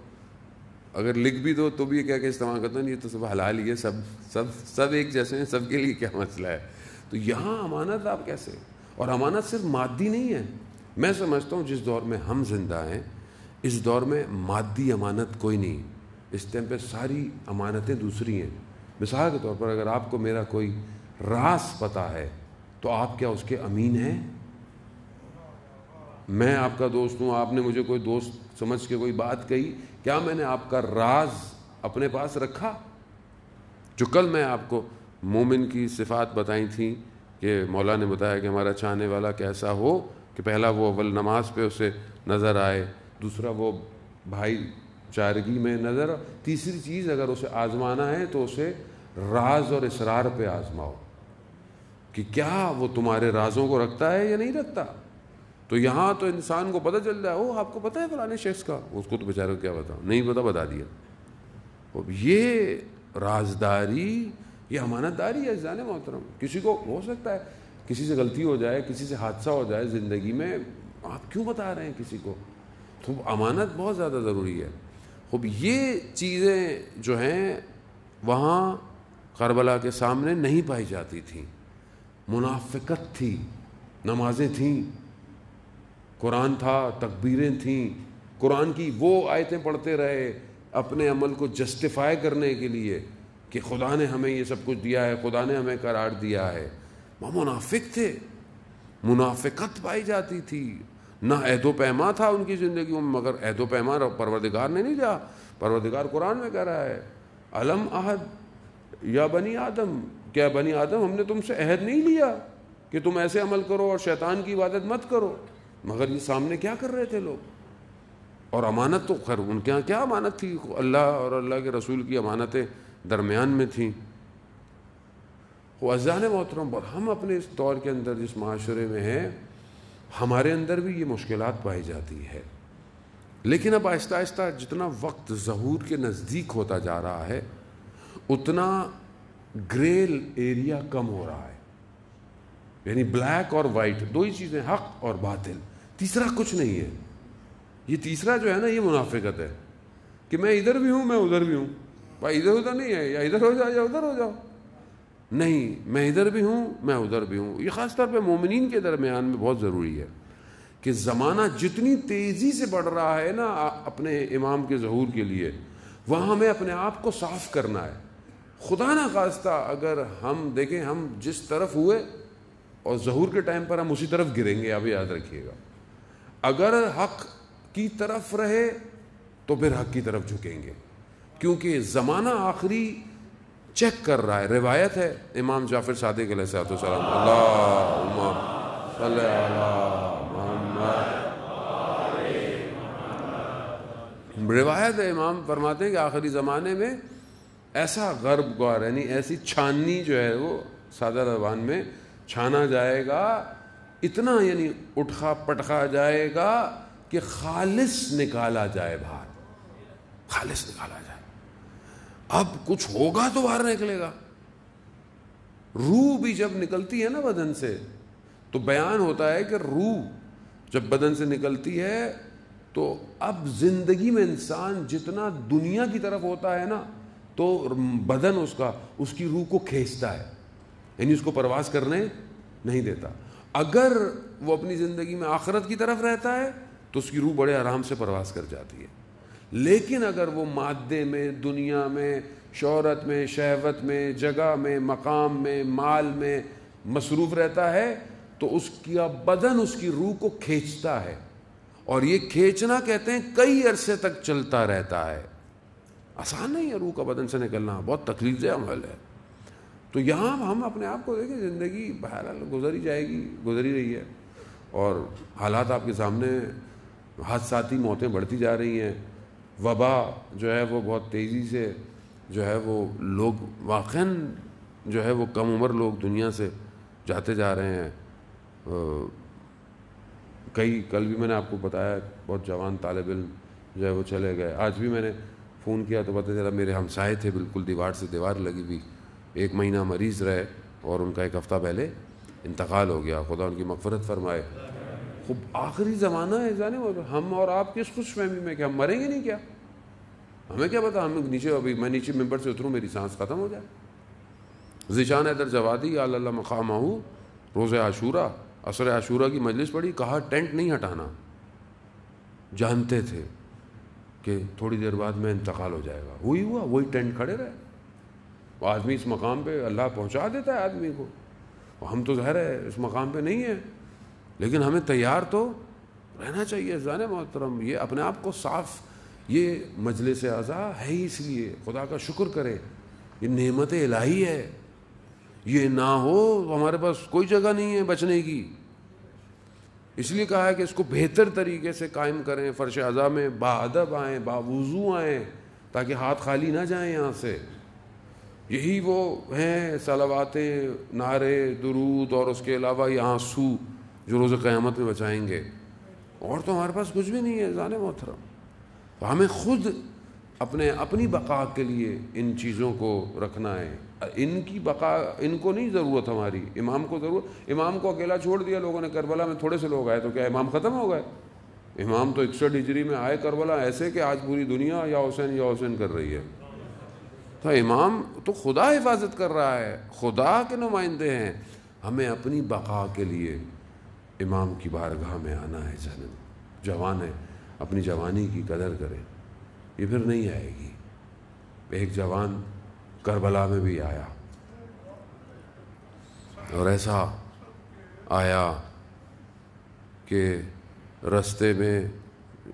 اگر لکھ بھی دو تو بھی یہ کیا کہ استعمال کرتا نہیں، یہ تو سب حلال ہی ہے، سب ایک جیسے ہیں، سب کے لیے کیا مسئلہ ہے. تو یہاں امانت آپ کیسے، اور امانت صرف مادی نہیں ہے. میں سمجھتا ہوں جس دور میں ہم زندہ ہیں اس دور میں مادی امانت کوئی نہیں، اس ٹائم پہ ساری امانتیں دوسری ہیں. مثال کے طور پر اگر آپ کو میرا کوئی راز پتہ ہے تو آپ کیا اس کے امین ہیں؟ میں آپ کا دوست ہوں، آپ نے مجھے کوئی دوست سمجھ کے کوئی بات کہی، کیا میں نے آپ کا راز اپنے پاس رکھا؟ جو کل میں آپ کو مومن کی صفات بتائی تھیں کہ مولا نے بتایا کہ ہمارا چاہنے والا کیسا ہو کہ پہلا وہ اول نماز پہ اسے نظر آئے، دوسرا وہ بھائی چارگی میں نظر، تیسری چیز اگر اسے آزمانا ہے تو اسے راز اور اسرار پہ آزماؤ کہ کیا وہ تمہارے رازوں کو رکھتا ہے یا نہیں رکھتا. تو یہاں تو انسان کو پتہ چل جائے، آپ کو پتہ ہے فلانے شخص کا، اس کو تو بیچارے کو کیا بتاؤ، نہیں پتہ بتا دیا. یہ رازداری، یہ امانت داری ہے عزیزان محترم. کسی کو ہو سکتا ہے کسی سے غلطی ہو جائے، کسی سے حادثہ ہو جائے زندگی میں، آپ کیوں بتا رہے ہیں کسی کو؟ تو امانت بہت زیادہ ضروری ہے. خوب یہ چیزیں جو ہیں وہاں کربلا کے سامنے نہیں پائی جاتی تھیں. منافقت تھی، نمازیں تھیں، قرآن تھا، تکبیریں تھیں، قرآن کی وہ آیتیں پڑھتے رہے اپنے عمل کو جسٹیفائی کرنے کے لیے کہ خدا نے ہمیں یہ سب کچھ دیا ہے، خدا نے ہمیں قرار دیا ہے. وہ منافق تھے، منافقت پائی جاتی تھی. نہ عہد و پیما تھا ان کی زندگیوں میں، مگر عہد و پیما پروردگار نے نہیں لیا. پروردگار قرآن میں کہہ رہا ہے الم عہد یا بنی آدم، کیا بنی آدم ہم نے تم سے عہد نہیں لیا کہ تم ایسے عمل کرو اور شیطان کی عبادت مت کرو؟ مگر یہ سامنے کیا کر رہے تھے لوگ. اور امانت تو خیر ان کے یہاں کیا امانت تھی، اللہ اور اللہ کے رسول کی امانتیں درمیان میں تھیں. وہ عزیزان محترم، ہم اپنے اس دور کے اندر جس معاشرے میں ہیں ہمارے اندر بھی یہ مشکلات پائی جاتی ہے. لیکن اب آہستہ آہستہ جتنا وقت ظہور کے نزدیک ہوتا جا رہا ہے اتنا گریل ایریا کم ہو رہا ہے. یعنی بلیک اور وائٹ دو ہی چیزیں، حق اور باطل، تیسرا کچھ نہیں ہے. یہ تیسرا جو ہے نا یہ منافقت ہے کہ میں ادھر بھی ہوں میں ادھر بھی ہوں. بھائی ادھر ادھر نہیں ہے، یا ادھر ہو جاؤ یا ادھر ہو جاؤ، نہیں میں ادھر بھی ہوں میں ادھر بھی ہوں. یہ خاص طور پہ مومنین کے درمیان میں بہت ضروری ہے کہ زمانہ جتنی تیزی سے بڑھ رہا ہے نا اپنے امام کے ظہور کے لیے، وہاں ہمیں اپنے آپ کو صاف کرنا ہے. خدا نہ خواستہ اگر ہم دیکھیں ہم جس طرف ہوئے اور ظہور کے ٹائم پر ہم اسی طرف گریں گے. اب یاد رکھیے گا اگر حق کی طرف رہے تو پھر حق کی طرف جھکیں گے، کیونکہ زمانہ آخری چیک کر رہا ہے. روایت ہے امام جعفر صادق علیہ السلام، اللہم صلی علی محمد، روایت ہے امام فرماتے ہیں کہ آخری زمانے میں ایسا غرب گوار یعنی ایسی چھاننی جو ہے وہ سادہ زبان میں چھانا جائے گا، اتنا یعنی اٹھا پٹخا جائے گا کہ خالص نکالا جائے باہر، خالص نکالا جائے. اب کچھ ہوگا تو باہر نکلے گا. روح بھی جب نکلتی ہے نا بدن سے تو بیان ہوتا ہے کہ روح جب بدن سے نکلتی ہے تو اب زندگی میں انسان جتنا دنیا کی طرف ہوتا ہے نا تو بدن اس کی روح کو کھینچتا ہے، یعنی اس کو پرواز کرنے نہیں دیتا. اگر وہ اپنی زندگی میں آخرت کی طرف رہتا ہے تو اس کی روح بڑے آرام سے پرواز کر جاتی ہے. لیکن اگر وہ مادے میں، دنیا میں، شہرت میں، شہوت میں، جگہ میں، مقام میں، مال میں مصروف رہتا ہے تو اس کا بدن اس کی روح کو کھینچتا ہے. اور یہ کھینچنا کہتے ہیں کئی عرصے تک چلتا رہتا ہے. آسان نہیں ہے روح کا بدن سے نکلنا، بہت تکلیف دہ عمل ہے. تو یہاں ہم اپنے آپ کو دیکھیں، زندگی بہرحال گزری جائے گی، گزری رہی ہے، اور حالات آپ کے سامنے، حادثاتی موتیں بڑھتی جا رہی ہیں، وبا جو ہے وہ بہت تیزی سے جو ہے وہ لوگ واقعاً جو ہے وہ کم عمر لوگ دنیا سے جاتے جا رہے ہیں. کئی کل بھی میں نے آپ کو بتایا بہت جوان طالب علم جو ہے وہ چلے گئے. آج بھی میں نے فون کیا تو پتہ چلا میرے ہمسائے تھے, بالکل دیوار سے دیوار لگی ہوئی, 1 مہینہ مریض رہے اور ان کا 1 ہفتہ پہلے انتقال ہو گیا. خدا ان کی مغفرت فرمائے. خوب آخری زمانہ ہے جانے, ہم اور آپ کس خوش فہمی میں کہ ہم مریں گے نہیں کیا؟ ہمیں کیا پتا, ہم نیچے ابھی میں نیچے ممبر سے اتروں میری سانس ختم ہو جائے. ذیشان حیدر جوادی اللہ مقامہ, روز عاشورہ عصر عاشورہ کی مجلس پڑھی, کہا ٹینٹ نہیں ہٹانا, جانتے تھے کہ تھوڑی دیر بعد میں انتقال ہو جائے گا. وہی ہوا, وہی ٹینٹ کھڑے رہے. وہ آدمی اس مقام پہ اللہ پہنچا دیتا ہے آدمی کو, ہم تو ظاہر ہے اس مقام پہ نہیں ہیں, لیکن ہمیں تیار تو رہنا چاہیے. زان محترم, یہ اپنے آپ کو صاف, یہ مجلس اعضا ہے ہی اس لیے خدا کا شکر کرے, یہ نعمت الہی ہے. یہ نہ ہو تو ہمارے پاس کوئی جگہ نہیں ہے بچنے کی. اس لیے کہا ہے کہ اس کو بہتر طریقے سے قائم کریں, فرش اعضا میں باادب آئیں, باوضو آئیں, تاکہ ہاتھ خالی نہ جائیں یہاں سے. یہی وہ ہیں صلواتیں, نعرے, درود اور اس کے علاوہ یہ آنسو جو روز قیامت میں بچائیں گے. اور تو ہمارے پاس کچھ بھی نہیں ہے جان محترم. تو ہمیں خود اپنی بقا کے لیے ان چیزوں کو رکھنا ہے. ان کی بقا, ان کو نہیں ضرورت ہماری, امام کو ضرورت. امام کو اکیلا چھوڑ دیا لوگوں نے, کربلا میں تھوڑے سے لوگ آئے تو کیا امام ختم ہو گئے؟ امام تو 61 ہجری میں آئے کربلا, ایسے کہ آج پوری دنیا یا حسین کر رہی ہے. تو امام تو خدا حفاظت کر رہا ہے, خدا کے نمائندے ہیں. ہمیں اپنی بقا کے لیے امام کی بارگاہ میں آنا ہے. جوان ہے, اپنی جوانی کی قدر کرے, یہ پھر نہیں آئے گی. ایک جوان کربلا میں بھی آیا, اور ایسا آیا کہ رستے میں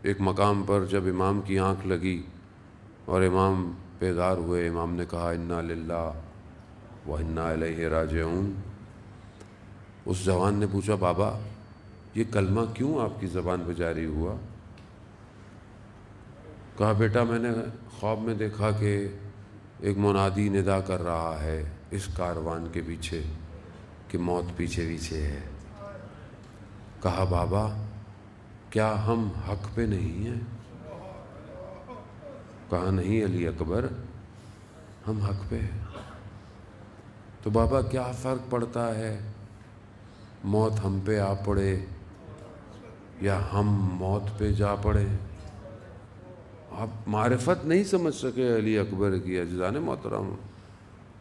ایک مقام پر جب امام کی آنکھ لگی اور امام بیدار ہوئے, امام نے کہا انا للہ و انا الیہ راجعون. اس جوان نے پوچھا, بابا یہ کلمہ کیوں آپ کی زبان پہ جاری ہوا؟ کہا, بیٹا میں نے خواب میں دیکھا کہ ایک منادی ندا کر رہا ہے اس کاروان کے پیچھے کہ موت پیچھے پیچھے ہے. کہا, بابا کیا ہم حق پہ نہیں ہیں؟ کہا, نہیں علی اکبر, ہم حق پہ ہیں. تو بابا کیا فرق پڑتا ہے موت ہم پہ آ پڑے یا ہم موت پہ جا پڑے؟ آپ معرفت نہیں سمجھ سکے علی اکبر کی. عزیزان محترم,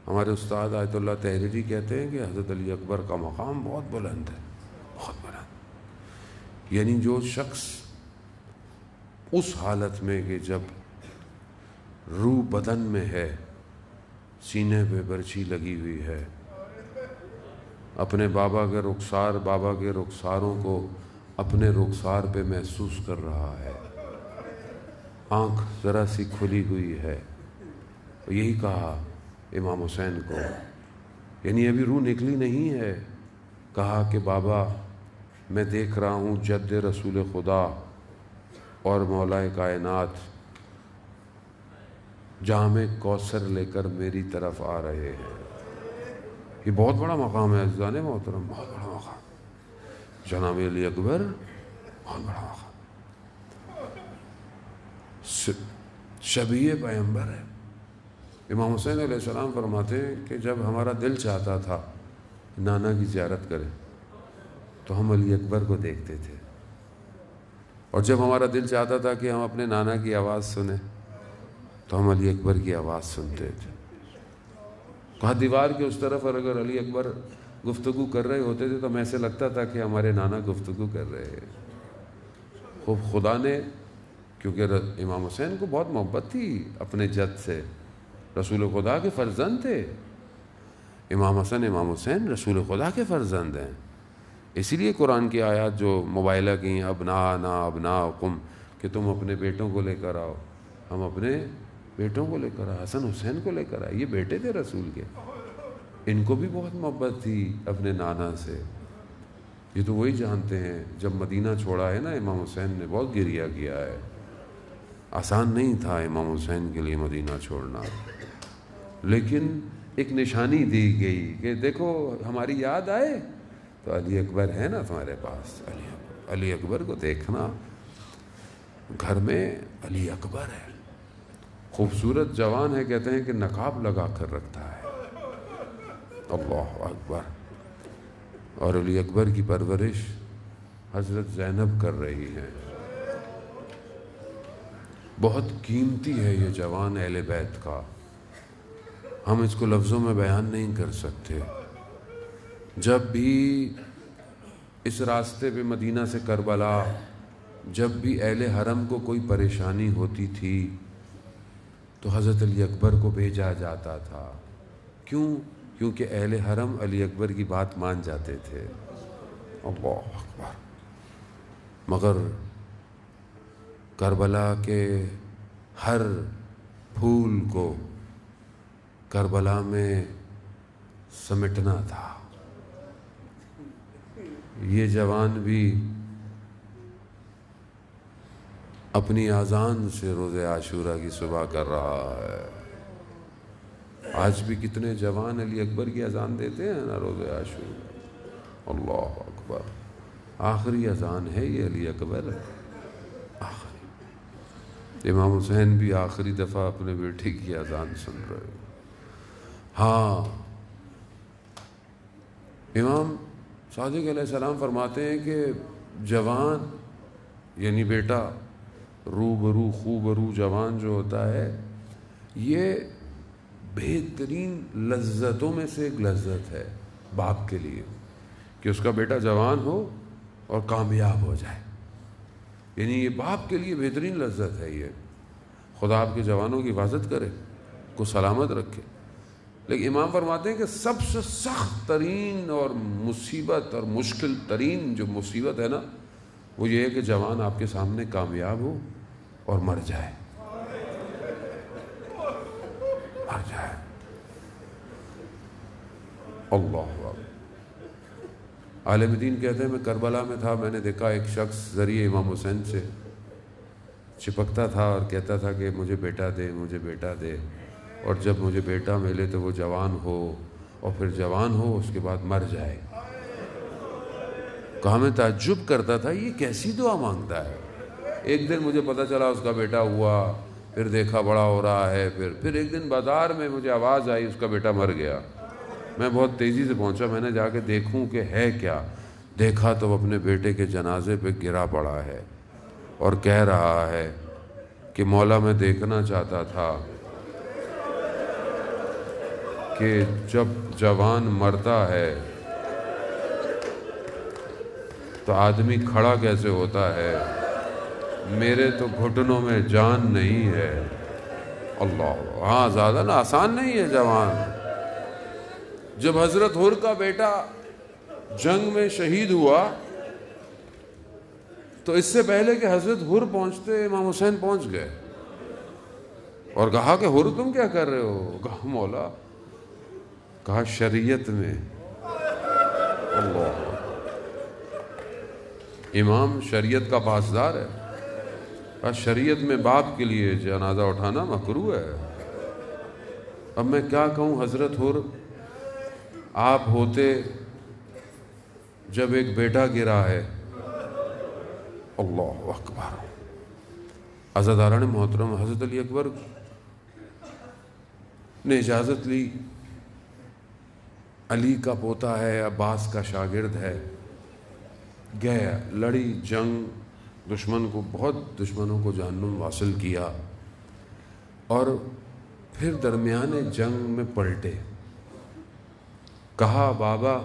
ہمارے استاد آیت اللہ تحریری کہتے ہیں کہ حضرت علی اکبر کا مقام بہت بلند ہے, بہت بلند. یعنی جو شخص اس حالت میں کہ جب روح بدن میں ہے, سینے پہ برچھی لگی ہوئی ہے, اپنے بابا کے رخساروں کو اپنے رخسار پہ محسوس کر رہا ہے, آنکھ ذرا سی کھلی ہوئی ہے. یہی کہا امام حسین کو, یعنی ابھی روح نکلی نہیں ہے. کہا کہ بابا میں دیکھ رہا ہوں جد رسول خدا اور مولا کائنات جام کوثر لے کر میری طرف آ رہے ہیں. یہ بہت بڑا مقام ہے عزیزان محترم, بہت بڑا مقام. جناب علی اکبر بہت بڑا مقام, شبیہ پیغمبر ہے. امام حسین علیہ السلام فرماتے ہیں کہ جب ہمارا دل چاہتا تھا نانا کی زیارت کریں تو ہم علی اکبر کو دیکھتے تھے, اور جب ہمارا دل چاہتا تھا کہ ہم اپنے نانا کی آواز سنیں تو ہم علی اکبر کی آواز سنتے تھے. کہا, دیوار کے اس طرف اگر علی اکبر گفتگو کر رہے ہوتے تھے تو ہمیں ایسے لگتا تھا کہ ہمارے نانا گفتگو کر رہے ہیں. خوب خدا نے, کیونکہ امام حسین کو بہت محبت تھی اپنے جد سے, رسول خدا کے فرزند تھے. امام حسین رسول خدا کے فرزند ہیں. اسی لیے قرآن کی آیات جو مبائلہ کی, ابنانا ابناکم, کہ تم اپنے بیٹوں کو لے کر آؤ, ہم اپنے بیٹوں کو لے کر آئے, حسن حسین کو لے کر آئے. یہ بیٹے تھے رسول کے, ان کو بھی بہت محبت تھی اپنے نانا سے. یہ تو وہی جانتے ہیں, جب مدینہ چھوڑا ہے نا امام حسین نے بہت گریہ کیا ہے. آسان نہیں تھا امام حسین کے لیے مدینہ چھوڑنا. لیکن ایک نشانی دی گئی کہ دیکھو ہماری یاد آئے تو علی اکبر ہے نا تمہارے پاس، علی اکبر کو دیکھنا، گھر میں علی اکبر ہے، خوبصورت جوان ہے، کہتے ہیں کہ نقاب لگا کر رکھتا ہے، اللہ اکبر۔ اور علی اکبر کی پرورش حضرت زینب کر رہی ہے۔ بہت قیمتی ہے یہ جوان اہل بیت کا، ہم اس کو لفظوں میں بیان نہیں کر سکتے۔ جب بھی اس راستے پہ مدینہ سے کربلا، جب بھی اہل حرم کو کوئی پریشانی ہوتی تھی تو حضرت علی اکبر کو بھیجا جاتا تھا۔ کیوں؟ کیونکہ اہل حرم علی اکبر کی بات مان جاتے تھے، اللہ اکبر۔ مگر کربلا کے ہر پھول کو کربلا میں سمٹنا تھا۔ یہ جوان بھی اپنی اذان سے روز عاشورہ کی صبح کر رہا ہے۔ آج بھی کتنے جوان علی اکبر کی اذان دیتے ہیں نا روز عاشورہ، اللہ اکبر۔ آخری اذان ہے یہ علی اکبر، آخری۔ امام حسین بھی آخری دفعہ اپنے بیٹے کی اذان سن رہے ہو۔ ہاں، امام صادق علیہ السلام فرماتے ہیں کہ جوان یعنی بیٹا، روبرو خوبرو جوان جو ہوتا ہے، یہ بہترین لذتوں میں سے ایک لذت ہے باپ کے لیے، کہ اس کا بیٹا جوان ہو اور کامیاب ہو جائے۔ یعنی یہ باپ کے لیے بہترین لذت ہے۔ یہ خدا آپ کے جوانوں کی حفاظت کرے، کو سلامت رکھے۔ لیکن امام فرماتے ہیں کہ سب سے سخت ترین اور مصیبت اور مشکل ترین جو مصیبت ہے نا، وہ یہ ہے کہ جوان آپ کے سامنے کامیاب ہو اور مر جائے، مر جائے، اللہ اکبر۔ عالم دین کہتے ہیں میں کربلا میں تھا، میں نے دیکھا ایک شخص ذریعے امام حسین سے چپکتا تھا اور کہتا تھا کہ مجھے بیٹا دے، مجھے بیٹا دے، اور جب مجھے بیٹا ملے تو وہ جوان ہو، اور پھر جوان ہو اس کے بعد مر جائے۔ کہا میں تعجب کرتا تھا یہ کیسی دعا مانگتا ہے۔ ایک دن مجھے پتہ چلا اس کا بیٹا ہوا، پھر دیکھا بڑا ہو رہا ہے، پھر ایک دن بازار میں مجھے آواز آئی اس کا بیٹا مر گیا۔ میں بہت تیزی سے پہنچا، میں نے جا کے دیکھوں کہ ہے کیا۔ دیکھا تو وہ اپنے بیٹے کے جنازے پہ گرا پڑا ہے اور کہہ رہا ہے کہ مولا میں دیکھنا چاہتا تھا کہ جب جوان مرتا ہے تو آدمی کھڑا کیسے ہوتا ہے، میرے تو گھٹنوں میں جان نہیں ہے، اللہ۔ ہاں زیادہ نا آسان نہیں ہے جوان۔ جب حضرت حر کا بیٹا جنگ میں شہید ہوا تو اس سے پہلے کہ حضرت حر پہنچتے امام حسین پہنچ گئے اور کہا کہ حر تم کیا کر رہے ہو؟ کہا مولا، کہا شریعت میں، اللہ، امام شریعت کا پاسدار ہے، کہا شریعت میں باپ کے لیے جنازہ اٹھانا مکروہ ہے۔ اب میں کیا کہوں حضرت حر، آپ ہوتے جب ایک بیٹا گرا ہے، اللہ اکبر۔ عزاداران محترم، حضرت علی اکبر نے اجازت لی، علی کا پوتا ہے، عباس کا شاگرد ہے، گئے، لڑی جنگ، بہت دشمنوں کو جہنم واصل کیا، اور پھر درمیان جنگ میں پلٹے۔ کہا بابا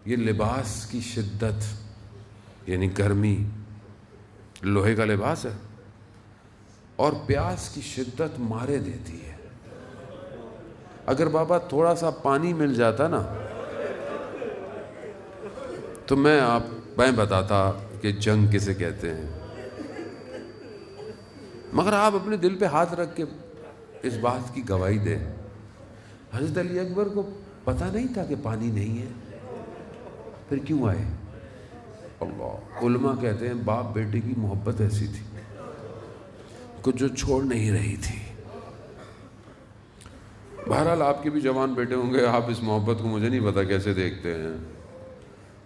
یہ لباس کی شدت یعنی گرمی، لوہے کا لباس ہے، اور پیاس کی شدت مارے دیتی ہے۔ اگر بابا تھوڑا سا پانی مل جاتا نا تو میں بتاتا کہ جنگ کسے کہتے ہیں، مگر آپ اپنے دل پہ ہاتھ رکھ کے اس بات کی گواہی دیں۔ حضرت علی اکبر کو پتہ نہیں تھا کہ پانی نہیں ہے، پھر کیوں آئے؟ اللہ۔ علماء کہتے ہیں باپ بیٹے کی محبت ایسی تھی کہ جو چھوڑ نہیں رہی تھی، بہرحال آپ کے بھی جوان بیٹے ہوں گے، آپ اس محبت کو مجھے نہیں پتا کیسے دیکھتے ہیں،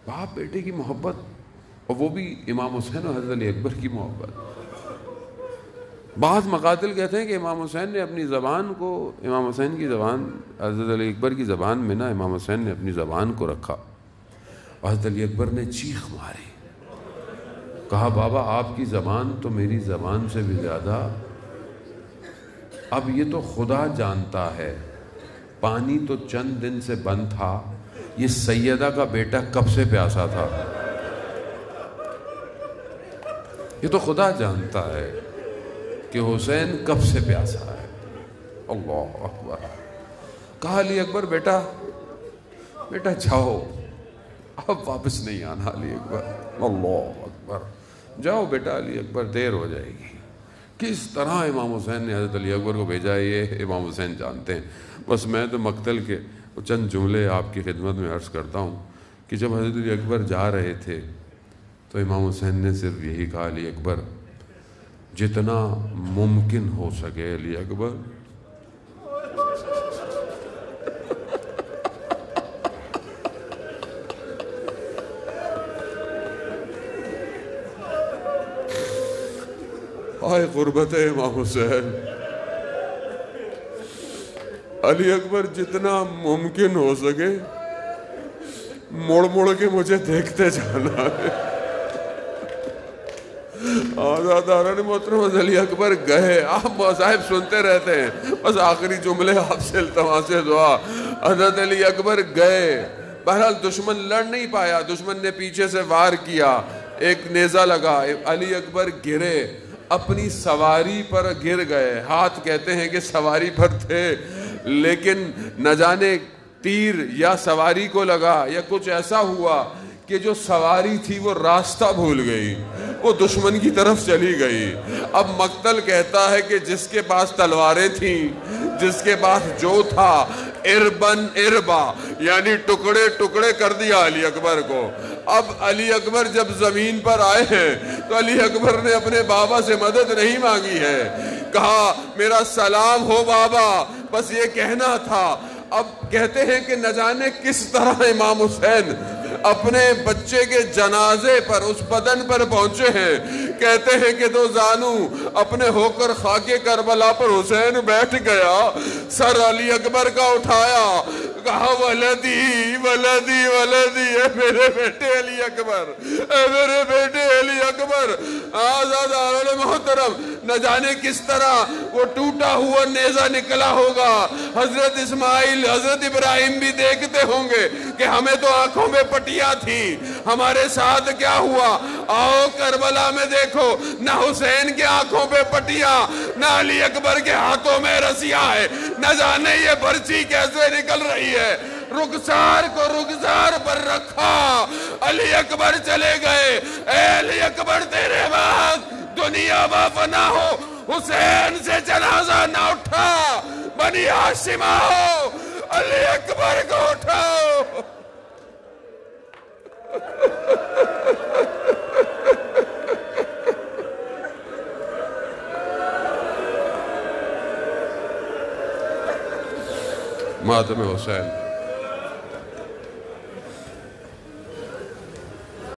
باپ بیٹے کی محبت، اور وہ بھی امام حسین اور حضرت علی اکبر کی محبت۔ بعض مقاتل کہتے ہیں کہ امام حسین نے اپنی زبان کو، امام حسین کی زبان حضرت علی اکبر کی زبان میں نا، امام حسین نے اپنی زبان کو رکھا اور حضرت علی اکبر نے چیخ ماری، کہا بابا آپ کی زبان تو میری زبان سے بھی زیادہ، اب یہ تو خدا جانتا ہے، پانی تو چند دن سے بند تھا، یہ سیدہ کا بیٹا کب سے پیاسا تھا، یہ تو خدا جانتا ہے کہ حسین کب سے پیاسا ہے۔ اللہ اکبر۔ کہا علی اکبر بیٹا جاؤ، اب واپس نہیں آنا علی اکبر، اللہ اکبر، جاؤ بیٹا علی اکبر، دیر ہو جائے گی۔ کس طرح امام حسین نے حضرت علی اکبر کو بھیجا یہ امام حسین جانتے ہیں۔ بس میں تو مقتل کے چند جملے آپ کی خدمت میں عرض کرتا ہوں کہ جب حضرت علی اکبر جا رہے تھے تو امام حسین نے صرف یہی کہا، علی اکبر جتنا ممکن ہو سکے، علی اکبر آئے غربت ہے امام حسین، علی اکبر جتنا ممکن ہو سکے مڑ مڑ کے مجھے دیکھتے جانا ہے۔ آزاداران محترم علی اکبر گئے، آپ مصاحب سنتے رہتے ہیں، بس آخری جملے آپ سے التماس دعا، حضرت علی اکبر گئے، بہرحال دشمن لڑ نہیں پایا، دشمن نے پیچھے سے وار کیا، ایک نیزہ لگا، علی اکبر گرے، اپنی سواری پر گر گئے، ہاتھ کہتے ہیں کہ سواری پر تھے لیکن نہ جانے تیر یا سواری کو لگا یا کچھ ایسا ہوا کہ جو سواری تھی وہ راستہ بھول گئی، وہ دشمن کی طرف چلی گئی۔ اب مقتل کہتا ہے کہ جس کے پاس تلواریں تھیں، جس کے پاس جو تھا، اربن اربا، یعنی ٹکڑے ٹکڑے کر دیا علی اکبر کو۔ اب علی اکبر جب زمین پر آئے ہیں تو علی اکبر نے اپنے بابا سے مدد نہیں مانگی ہے، کہا میرا سلام ہو بابا، بس یہ کہنا تھا۔ اب کہتے ہیں کہ نہ جانے کس طرح امام حسین اپنے بچے کے جنازے پر، اس بدن پر پہنچے ہیں، کہتے ہیں کہ دو زانو اپنے ہو کر خاک کربلا پر حسین بیٹھ گیا، سر علی اکبر کا اٹھایا، کہا ولدی ولدی ولدی، اے میرے بیٹے علی اکبر، اے میرے بیٹے علی اکبر۔ آزاداران محترم، نہ جانے کس طرح وہ ٹوٹا ہوا نیزہ نکلا ہوگا، حضرت اسماعیل حضرت ابراہیم بھی دیکھتے ہوں گے کہ ہمیں تو آنکھوں میں پٹیاں تھی، ہمارے ساتھ کیا ہوا؟ آؤ کربلا میں دیکھو، نہ حسین کے آنکھوں پہ پٹیاں، نہ علی اکبر کے ہاتھوں میں رسیاں ہے، نہ جانے یہ برچی کیسے نکل رہی ہے۔ رخسار کو رخسار پر رکھا، علی اکبر چلے گئے۔ اے علی اکبر تیرے بعد دنیا با فنا ہو، حسین سے جنازہ نہ اٹھا، بنی ہاشم آؤ، علی اکبر کو اٹھاؤ۔ ماتم حسین۔